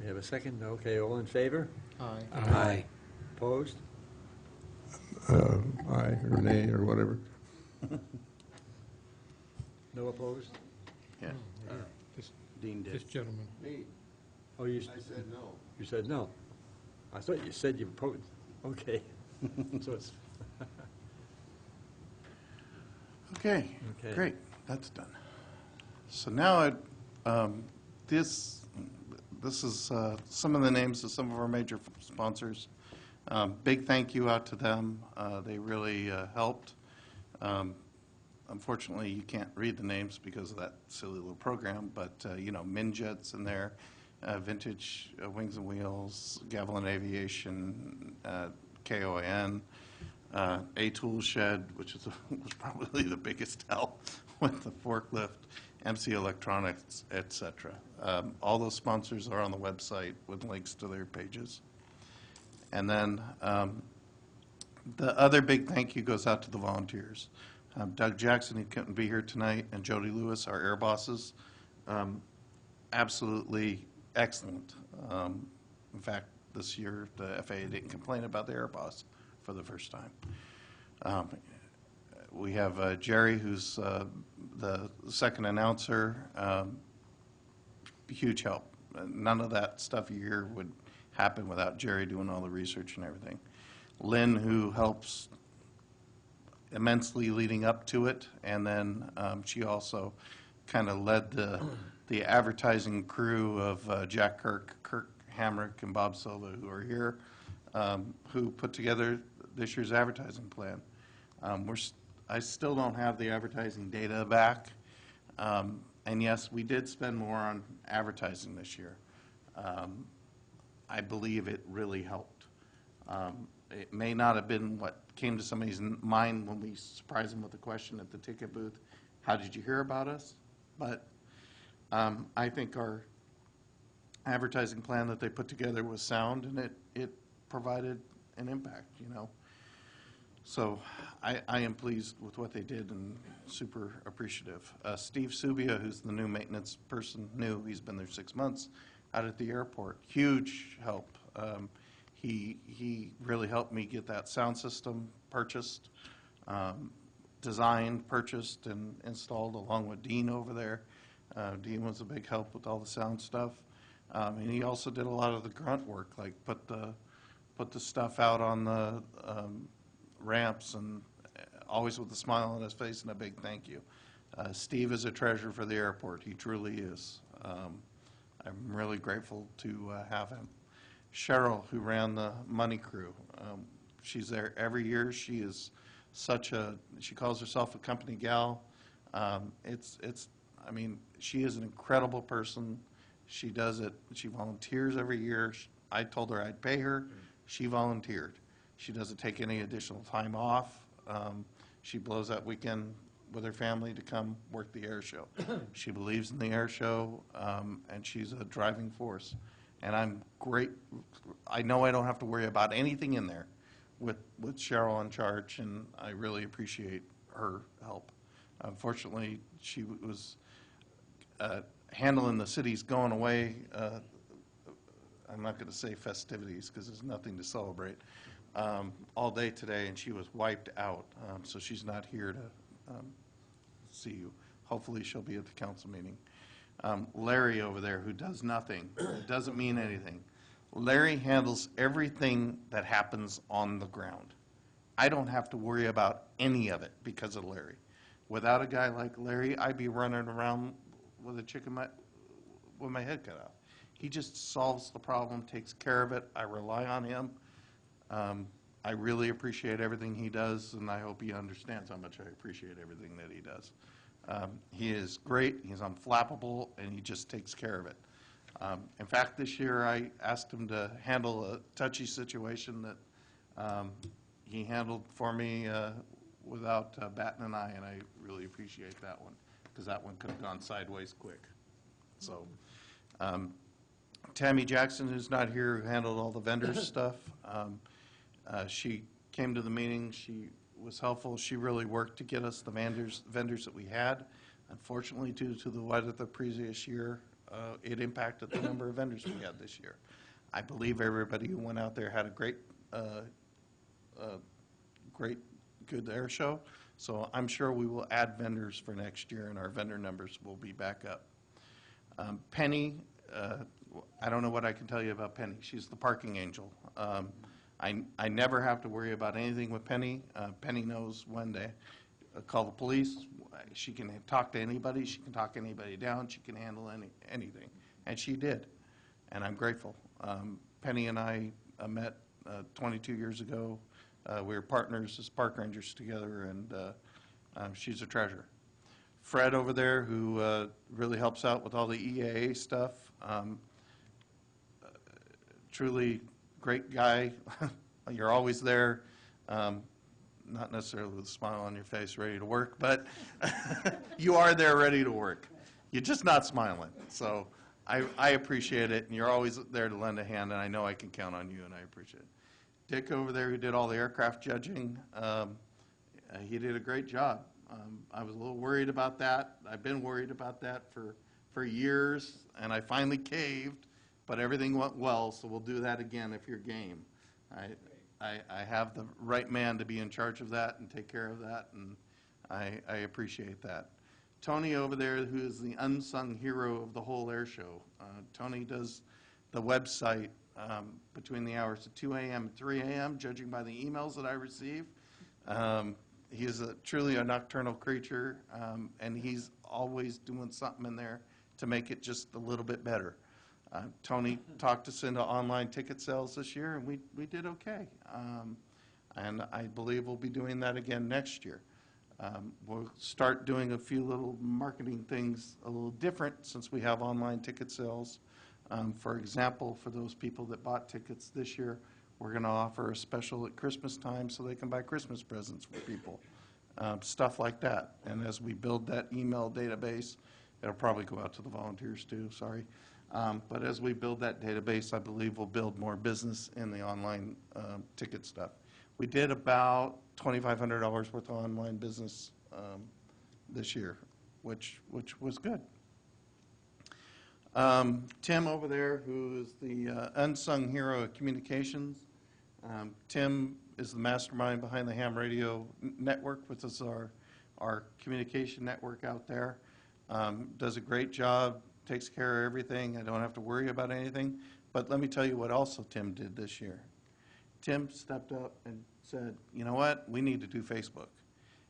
S2: We have a second, okay, all in favor?
S1: Aye.
S2: Opposed?
S6: Aye, or nay, or whatever.
S2: No opposed?
S8: Yeah.
S3: This
S8: Dean
S3: this
S8: did.
S3: gentleman.
S2: Oh, you,
S6: said no.
S2: you said no? I thought you said you opposed, okay. So it's,
S5: Okay,
S2: Okay.
S5: great, that's done. So now, this is some of the names of some of our major sponsors. Big thank you out to them. They really helped. Unfortunately, you can't read the names because of that silly little program, but, you know, Minjet's in there, Vintage Wings and Wheels, Gavilan Aviation, KON, A-Tool Shed, which was probably the biggest help with the forklift, MC Electronics, et cetera. All those sponsors are on the website with links to their pages. And then the other big thank you goes out to the volunteers. Doug Jackson, who couldn't be here tonight, and Jody Lewis, our air bosses, absolutely excellent. In fact, this year, the FAA didn't complain about the air boss for the first time. We have Jerry, who's the second announcer, huge help. None of that stuff you hear would happen without Jerry doing all the research and everything. Lynn, who helps immensely leading up to it, and then she also kind of led the advertising crew of Jack Kirk, Kirk Hamrick, and Bob Silva, who are here, who put together this year's advertising plan. I still don't have the advertising data back, and yes, we did spend more on advertising this year. I believe it really helped. It may not have been what came to somebody's mind when we surprised them with the question at the ticket booth, how did you hear about us? But I think our advertising plan that they put together was sound, and it provided an impact, you know. So I am pleased with what they did and super appreciative. Steve Subia, who's the new maintenance person, he's been there 6 months out at the airport. Huge help. He really helped me get that sound system purchased, designed, purchased, and installed along with Dean over there. Dean was a big help with all the sound stuff. And he also did a lot of the grunt work, like put the stuff out on the ramps, and always with a smile on his face and a big thank you. Steve is a treasure for the airport. He truly is. I'm really grateful to have him. Cheryl, who ran the money crew, she's there every year. She is she calls herself a company gal. I mean, she is an incredible person. She does it. She volunteers every year. I told her I'd pay her. She volunteered. She doesn't take any additional time off. She blows that weekend with her family to come work the air show. She believes in the air show, and she's a driving force. And I'm great. I know I don't have to worry about anything in there with Cheryl in charge, and I really appreciate her help. Unfortunately, she was handling the city's going away. I'm not going to say festivities because there's nothing to celebrate all day today, and she was wiped out. So she's not here to see you. Hopefully, she'll be at the council meeting. Larry over there, who does nothing, doesn't mean anything. Larry handles everything that happens on the ground. I don't have to worry about any of it because of Larry. Without a guy like Larry, I'd be running around with a chicken with my head cut off. He just solves the problem, takes care of it. I rely on him. I really appreciate everything he does, and I hope he understands how much I appreciate everything that he does. He is great, he's unflappable, and he just takes care of it. In fact, this year I asked him to handle a touchy situation that he handled for me without batting an eye, and I really appreciate that one, because that one could have gone sideways quick. So, Tammy Jackson, who's not here, who handled all the vendor stuff, she came to the meeting, she was helpful, she really worked to get us the vendors that we had. Unfortunately, due to the weather the previous year, it impacted the number of vendors we had this year. I believe everybody who went out there had a great, good air show. So I'm sure we will add vendors for next year, and our vendor numbers will be back up. Penny, I don't know what I can tell you about Penny. She's the parking angel. I never have to worry about anything with Penny. Penny knows when to call the police. She can talk to anybody. She can talk anybody down. She can handle anything. And she did. And I'm grateful. Penny and I met 22 years ago. We were partners as park rangers together, and she's a treasure. Fred over there, who really helps out with all the EAA stuff, truly great guy. You're always there, not necessarily with a smile on your face, ready to work, but you are there ready to work. You're just not smiling. So I appreciate it, and you're always there to lend a hand, and I know I can count on you, and I appreciate it. Dick over there, who did all the aircraft judging, he did a great job. I was a little worried about that. I've been worried about that for years, and I finally caved, but everything went well, so we'll do that again if you're game. I have the right man to be in charge of that and take care of that, and I appreciate that. Tony over there, who is the unsung hero of the whole air show. Tony does the website between the hours of 2 a.m. and 3 a.m., judging by the emails that I receive. He is truly a nocturnal creature, and he's always doing something in there to make it just a little bit better. Tony talked us into online ticket sales this year, and we did okay. And I believe we'll be doing that again next year. We'll start doing a few little marketing things a little different since we have online ticket sales. For example, for those people that bought tickets this year, we're going to offer a special at Christmas time so they can buy Christmas presents for people, stuff like that. And as we build that email database, it'll probably go out to the volunteers too, sorry. But as we build that database, I believe we'll build more business in the online ticket stuff. We did about $2,500 worth of online business this year, which was good. Tim over there, who is the unsung hero of communications. Tim is the mastermind behind the ham radio network, which is our communication network out there. Does a great job, takes care of everything. I don't have to worry about anything. But let me tell you what also Tim did this year. Tim stepped up and said, you know what, we need to do Facebook.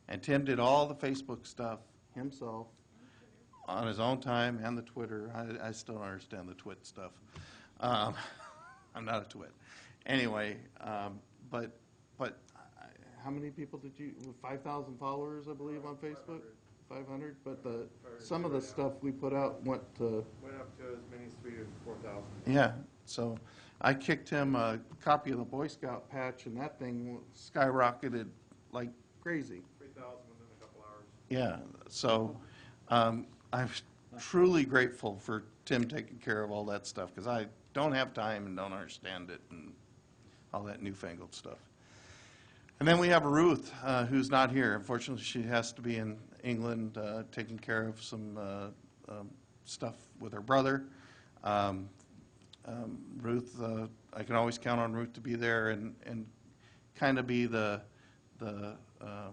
S5: And Tim did all the Facebook stuff himself on his own time, and the Twitter. I still don't understand the twit stuff. I'm not a twit. Anyway, but how many people did you, 5,000 followers, I believe, on Facebook? 500? But some of the stuff we put out went up to
S3: as many as 3,000 to 4,000.
S5: Yeah, so, I kicked him a copy of the Boy Scout patch, and that thing skyrocketed like crazy.
S3: 3,000 within a couple hours.
S5: Yeah, so I'm truly grateful for Tim taking care of all that stuff, because I don't have time and don't understand it and all that newfangled stuff. And then we have Ruth, who's not here. Unfortunately, she has to be in England taking care of some stuff with her brother. Ruth, I can always count on Ruth to be there and kind of be the how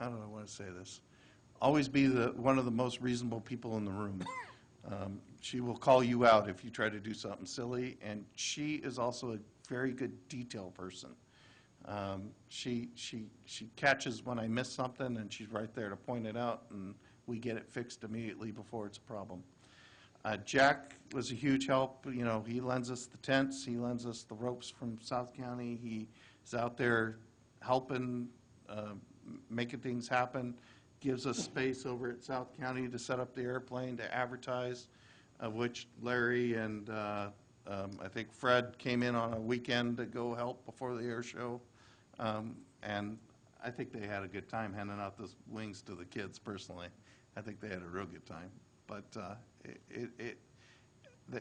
S5: do I want to say this? Always be one of the most reasonable people in the room. She will call you out if you try to do something silly, and she is also a very good detail person. She catches when I miss something, and she's right there to point it out, and we get it fixed immediately before it's a problem. Jack was a huge help. You know, he lends us the tents, he lends us the ropes from South County. He is out there helping, making things happen, gives us space over at South County to set up the airplane, to advertise, which Larry and I think Fred came in on a weekend to go help before the air show. And I think they had a good time handing out those wings to the kids personally. I think they had a real good time. But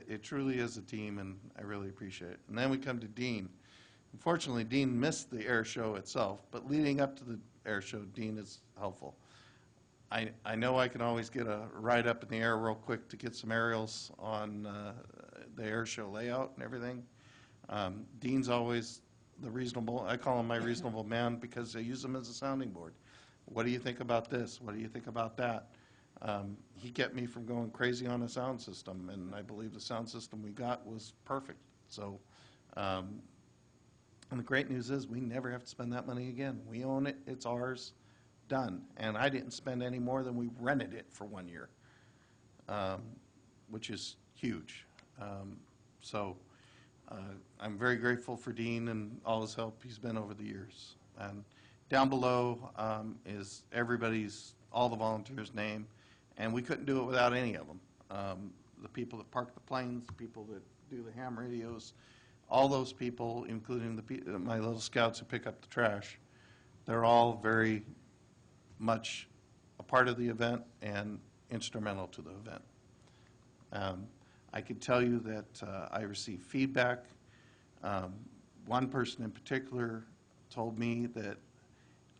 S5: it truly is a team, and I really appreciate it. And then we come to Dean. Unfortunately, Dean missed the air show itself, but leading up to the air show, Dean is helpful. I know I can always get a ride up in the air real quick to get some aerials on the air show layout and everything. Dean's always the reasonable, I call him my reasonable man, because I use him as a sounding board. What do you think about this? What do you think about that? He kept me from going crazy on a sound system, and I believe the sound system we got was perfect. So, and the great news is we never have to spend that money again. We own it, it's ours, done. And I didn't spend any more than we rented it for 1 year, which is huge. So I'm very grateful for Dean and all his help he's been over the years. And down below is all the volunteers' name, and we couldn't do it without any of them. The people that park the planes, the people that do the ham radios, all those people, including my little scouts who pick up the trash, they're all very much a part of the event and instrumental to the event. I can tell you that I received feedback. One person in particular told me that,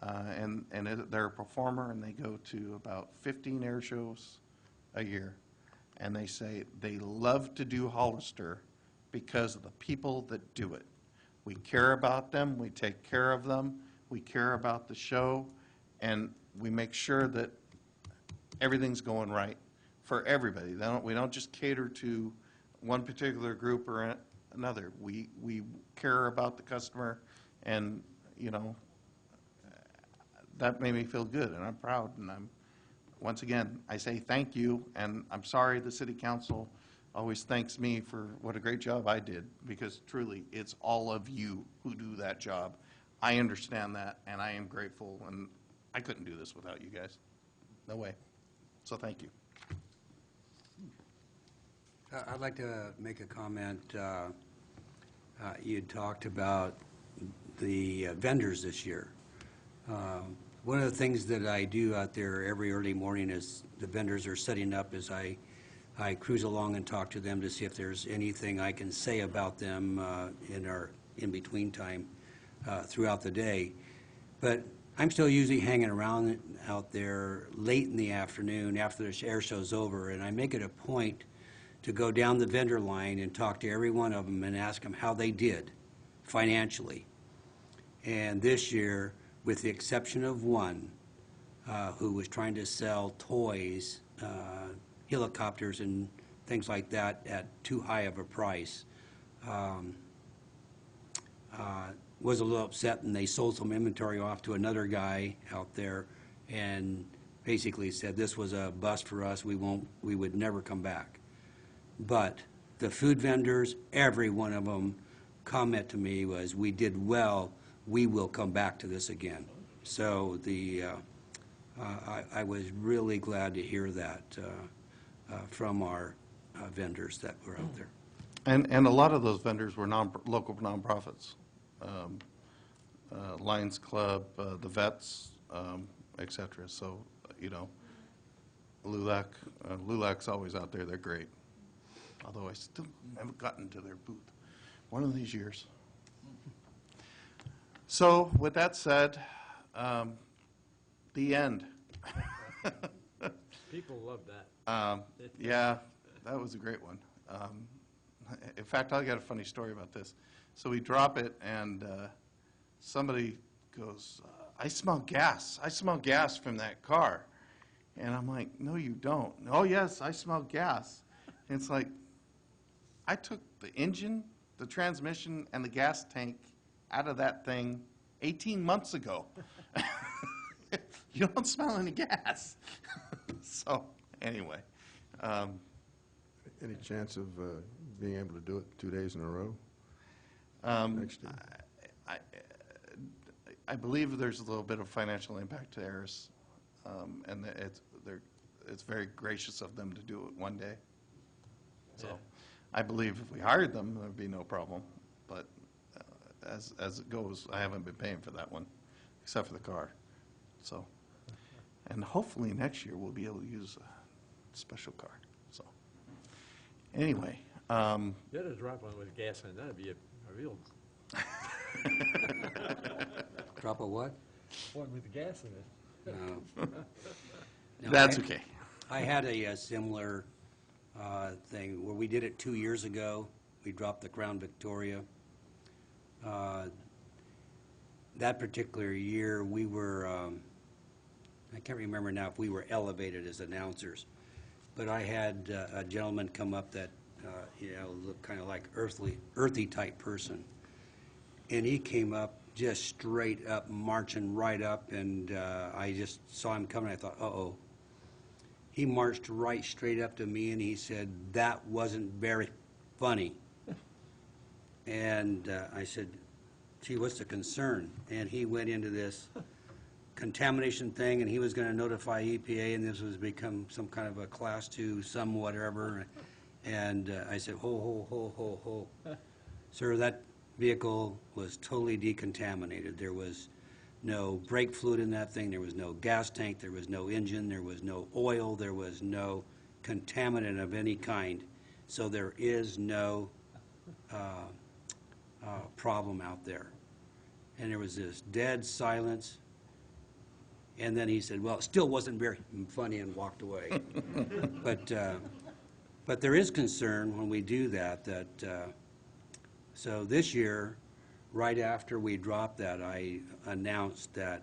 S5: and they're a performer, and they go to about 15 air shows a year, and they say they love to do Hollister because of the people that do it. We care about them, we take care of them, we care about the show, and we make sure that everything's going right for everybody. We don't just cater to one particular group or another. We care about the customer, and, you know, that made me feel good, and I'm proud, and once again, I say thank you, and I'm sorry the city council always thanks me for what a great job I did, because truly, it's all of you who do that job. I understand that, and I am grateful, and I couldn't do this without you guys. No way. So thank you.
S1: I'd like to make a comment. You talked about the vendors this year. One of the things that I do out there every early morning as the vendors are setting up is I cruise along and talk to them to see if there's anything I can say about them in our in-between time throughout the day. But I'm still usually hanging around out there late in the afternoon after the air show's over, and I make it a point to go down the vendor line and talk to every one of them and ask them how they did financially. And this year, with the exception of one who was trying to sell toys, helicopters and things like that at too high of a price, was a little upset, and they sold some inventory off to another guy out there and basically said this was a bust for us, we would never come back. But the food vendors, every one of them comment to me was, we did well, we will come back to this again. So I was really glad to hear that from our vendors that were out there.
S5: And a lot of those vendors were local nonprofits. Lions Club, the Vets, et cetera. So, LULAC's always out there. They're great. Although I still haven't gotten to their booth one of these years. So, with that said, the end.
S2: People love that.
S5: Yeah, that was a great one. In fact, I got a funny story about this. So we drop it, and somebody goes, I smell gas. I smell gas from that car. And I'm like, no, you don't. Oh, yes, I smell gas. And it's like, I took the engine, the transmission, and the gas tank out of that thing 18 months ago. You don't smell any gas. So, anyway.
S6: Any chance of being able to do it 2 days in a row next year?
S5: I believe there's a little bit of financial impact to Harris, and it's very gracious of them to do it one day. So
S2: Yeah.
S5: I believe if we hired them, there'd be no problem. But as it goes, I haven't been paying for that one, except for the car. So, and hopefully next year we'll be able to use a special car. So, anyway.
S2: You ought to drop one with gas in it. That'd be a real
S1: Drop a what?
S2: one with gas in it.
S1: No. No,
S5: That's okay.
S1: I had a similar thing where we did it 2 years ago. We dropped the Crown Victoria. That particular year, we were, I can't remember now if we were elevated as announcers, but I had a gentleman come up that, looked kind of like earthy type person. And he came up just straight up, marching right up, and I just saw him coming. I thought, uh-oh. He marched right straight up to me, and he said, that wasn't very funny. And I said, gee, what's the concern? And he went into this contamination thing, and he was going to notify EPA, and this was become some kind of a class 2, some whatever. And I said, ho. Sir, that vehicle was totally decontaminated. There was no brake fluid in that thing. There was no gas tank. There was no engine. There was no oil. There was no contaminant of any kind. So there is no problem out there. And there was this dead silence. And then he said, well, it still wasn't very funny, and walked away. But there is concern when we do that, so this year, right after we dropped that, I announced that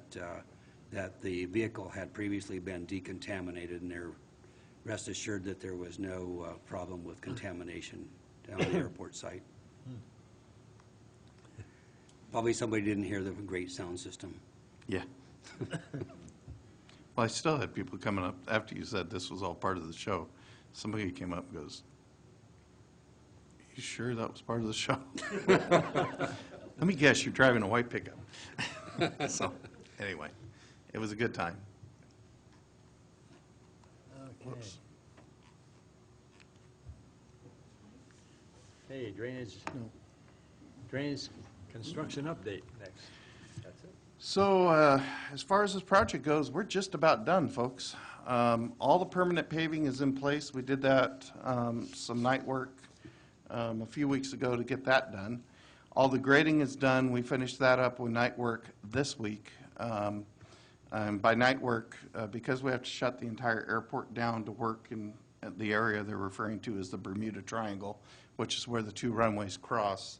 S1: the vehicle had previously been decontaminated, and they're rest assured that there was no problem with contamination down the airport site. Probably somebody didn't hear the great sound system.
S5: Yeah. Well, I still had people coming up after you said this was all part of the show. Somebody came up and goes, you sure that was part of the show? Let me guess, you're driving a white pickup. So, anyway, it was a good time.
S2: Okay.
S5: Whoops.
S2: Hey, drainage construction update next. That's it.
S5: So, as far as this project goes, we're just about done, folks. All the permanent paving is in place. We did that, some night work a few weeks ago to get that done. All the grading is done. We finished that up with night work this week. And by night work, because we have to shut the entire airport down to work in the area they're referring to as the Bermuda Triangle, which is where the two runways cross.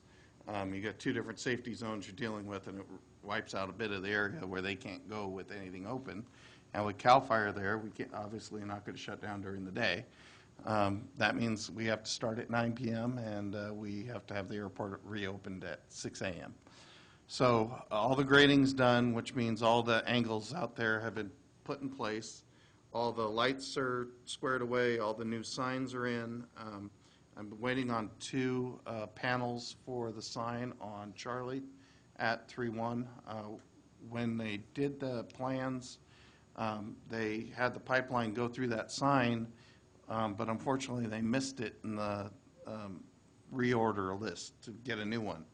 S5: You got two different safety zones you're dealing with, and it wipes out a bit of the area where they can't go with anything open. And with CAL FIRE there, we can't, obviously not going to shut down during the day. That means we have to start at 9 p.m. and we have to have the airport reopened at 6 a.m. So all the grading's done, which means all the angles out there have been put in place. All the lights are squared away. All the new signs are in. I'm waiting on 2 panels for the sign on Charlie at 3-1. When they did the plans, they had the pipeline go through that sign, but unfortunately they missed it in the reorder a list to get a new one.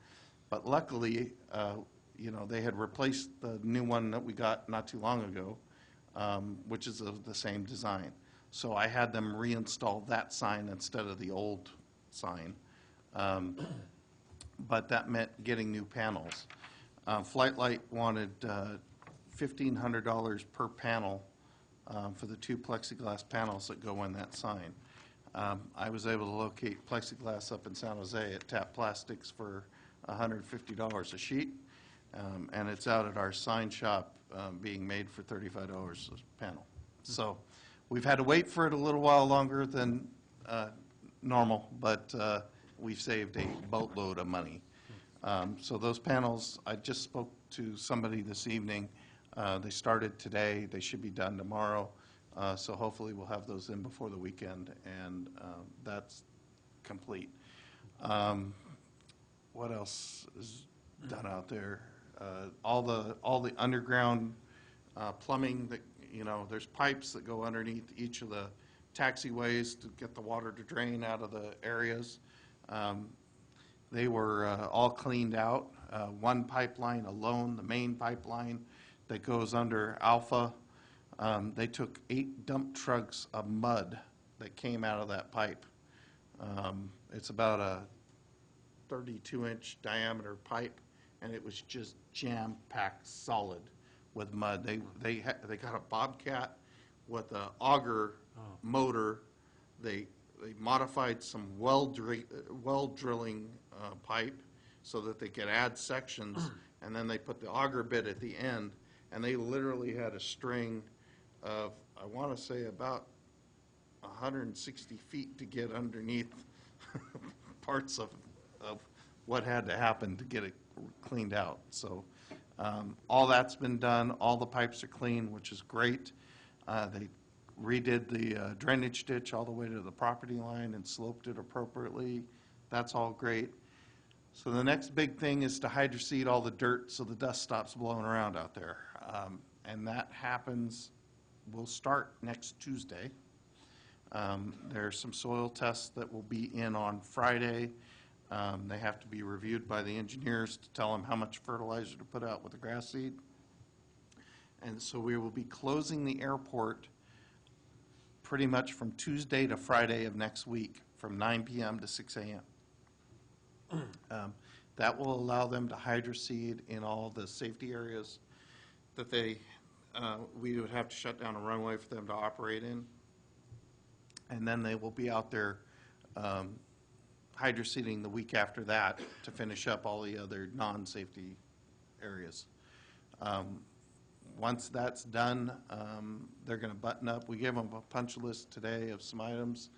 S5: But luckily, they had replaced the new one that we got not too long ago, which is of the same design. So I had them reinstall that sign instead of the old sign. But that meant getting new panels. Flightlight wanted $1,500 per panel for the 2 plexiglass panels that go in that sign. I was able to locate plexiglass up in San Jose at Tap Plastics for $150 a sheet, and it's out at our sign shop being made for $35 a panel. So we've had to wait for it a little while longer than normal, but we've saved a boatload of money. So those panels, I just spoke to somebody this evening. They started today. They should be done tomorrow. So hopefully we'll have those in before the weekend, and that's complete. What else is done out there? All the underground plumbing that, there's pipes that go underneath each of the taxiways to get the water to drain out of the areas. They were all cleaned out. One pipeline alone, the main pipeline that goes under Alpha, they took 8 dump trucks of mud that came out of that pipe. It's about a 32-inch diameter pipe, and it was just jam-packed solid with mud. They got a Bobcat with an auger motor. They modified some well drilling pipe so that they could add sections, and then they put the auger bit at the end, and they literally had a string of, I want to say, about 160 feet to get underneath parts of what had to happen to get it cleaned out. So all that's been done. All the pipes are clean, which is great. They redid the drainage ditch all the way to the property line and sloped it appropriately. That's all great. So the next big thing is to hydroseed all the dirt so the dust stops blowing around out there. And that happens, will start next Tuesday. There are some soil tests that will be in on Friday. They have to be reviewed by the engineers to tell them how much fertilizer to put out with the grass seed. And so we will be closing the airport pretty much from Tuesday to Friday of next week, from 9 p.m. to 6 a.m. That will allow them to hydroseed in all the safety areas that we would have to shut down a runway for them to operate in. And then they will be out there hydroseeding the week after that to finish up all the other non-safety areas. Once that's done, they're going to button up. We gave them a punch list today of some items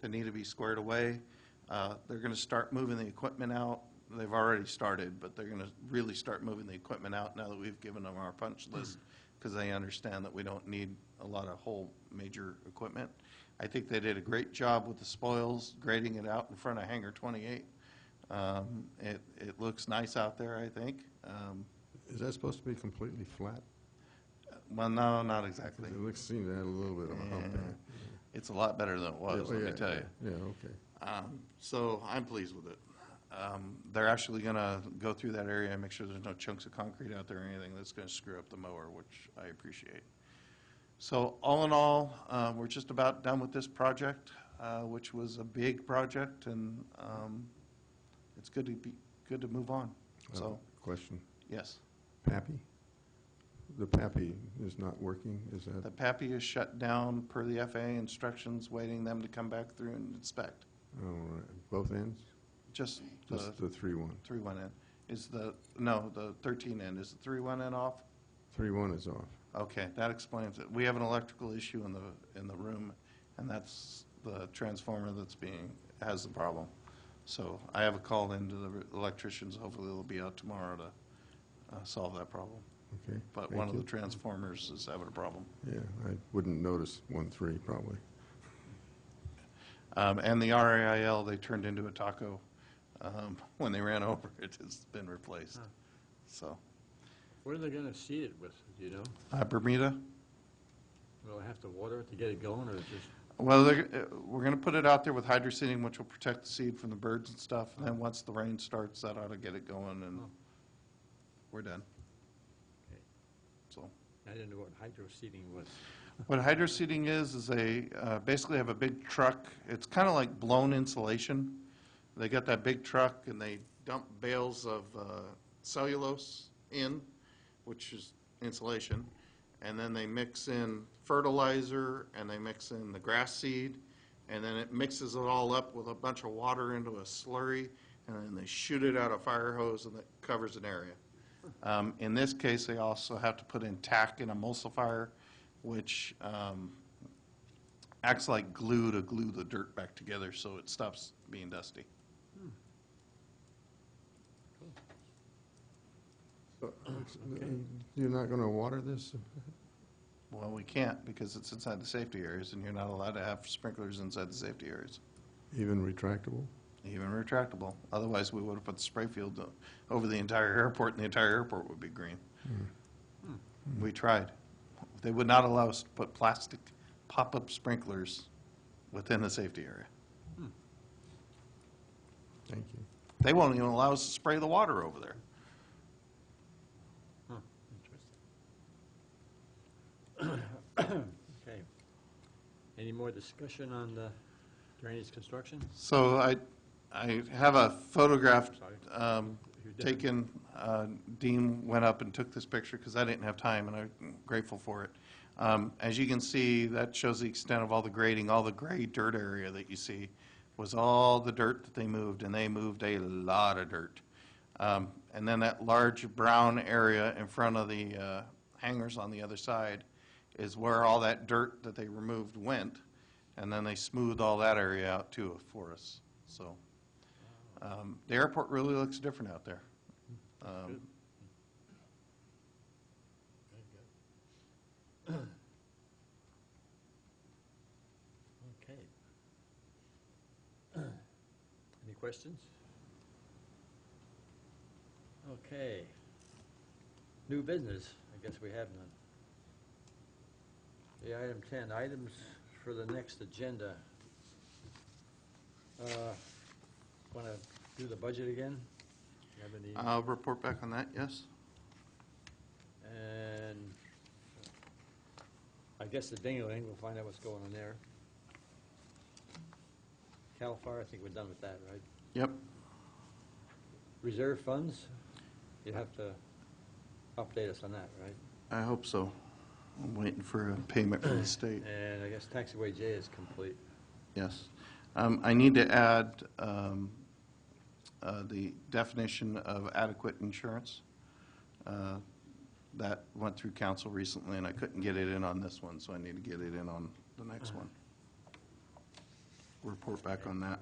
S5: that need to be squared away. They're going to start moving the equipment out. They've already started, but they're going to really start moving the equipment out now that we've given them our punch list, because they understand that we don't need a lot of whole major equipment. I think they did a great job with the spoils, grading it out in front of Hangar 28. It looks nice out there, I think.
S6: Is that supposed to be completely flat?
S5: Well, no, not exactly.
S6: It seems to have a little bit of a hump in it.
S5: It's a lot better than it was, let me tell you.
S6: Yeah, okay.
S5: So I'm pleased with it. They're actually going to go through that area and make sure there's no chunks of concrete out there or anything that's going to screw up the mower, which I appreciate. So all in all, we're just about done with this project, which was a big project, and it's good to move on. So
S6: Question.
S5: yes,
S6: PAPI? The PAPI is not working, is
S5: the
S6: that?
S5: PAPI is shut down per the FAA instructions, waiting them to come back through and inspect.
S6: Oh, right. Both ends?
S5: Just
S6: Just the 3-1.
S5: 3-1 end. Is the 13 end. Is the 3-1 end off?
S6: 3-1 is off.
S5: Okay, that explains it. We have an electrical issue in the room, and that's the transformer has the problem. So I have a call into the electricians. Hopefully they'll be out tomorrow to solve that problem.
S6: Okay.
S5: But
S6: thank
S5: one of
S6: you.
S5: the transformers is having a problem.
S6: Yeah, I wouldn't notice 1-3 probably.
S5: And the RAIL they turned into a taco when they ran over it has been replaced. So
S2: What are they going to seed it with, do you know?
S5: Bermuda.
S2: Will they have to water it to get it going, or just?
S5: Well, we're going to put it out there with hydro seeding, which will protect the seed from the birds and stuff. And then once the rain starts, that ought to get it going, and we're done.
S2: Okay.
S5: So
S2: I didn't know what hydro seeding was.
S5: what hydro seeding is they basically have a big truck. It's kind of like blown insulation. They got that big truck, and they dump bales of cellulose in, which is insulation, and then they mix in fertilizer, and they mix in the grass seed, and then it mixes it all up with a bunch of water into a slurry, and then they shoot it out a fire hose, and it covers an area. In this case, they also have to put in tack and emulsifier, which acts like glue to glue the dirt back together so it stops being dusty.
S6: You're not going to water this?
S5: Well, we can't because it's inside the safety areas, and you're not allowed to have sprinklers inside the safety areas,
S6: Even retractable?
S5: even retractable. Otherwise, we would have put the spray field over the entire airport, and the entire airport would be green. We tried. They would not allow us to put plastic pop-up sprinklers within the safety area.
S6: Thank you.
S5: They won't even allow us to spray the water over there.
S2: Huh, interesting. Okay. Any more discussion on the drainage construction?
S5: So I have a photograph
S2: Sorry. You did.
S5: taken. Dean went up and took this picture because I didn't have time, and I'm grateful for it. As you can see, that shows the extent of all the grading. All the gray dirt area that you see was all the dirt that they moved, and they moved a lot of dirt. And then that large brown area in front of the hangars on the other side is where all that dirt that they removed went, and then they smoothed all that area out too for us. So the airport really looks different out there.
S2: Good. Okay. Any questions? Okay. New business, I guess we have none. The item 10, items for the next agenda. Want to do the budget again? You have any?
S5: I'll report back on that, yes?
S2: And I guess the ding-a-ling, we'll find out what's going on there. CAL FIRE, I think we're done with that, right?
S5: Yep.
S2: Reserve funds, you have to update us on that, right?
S5: I hope so. I'm waiting for a payment from the state.
S2: And I guess taxiway J is complete.
S5: Yes. I need to add the definition of adequate insurance. That went through council recently, and I couldn't get it in on this one, so I need to get it in on the next one. Report back on that.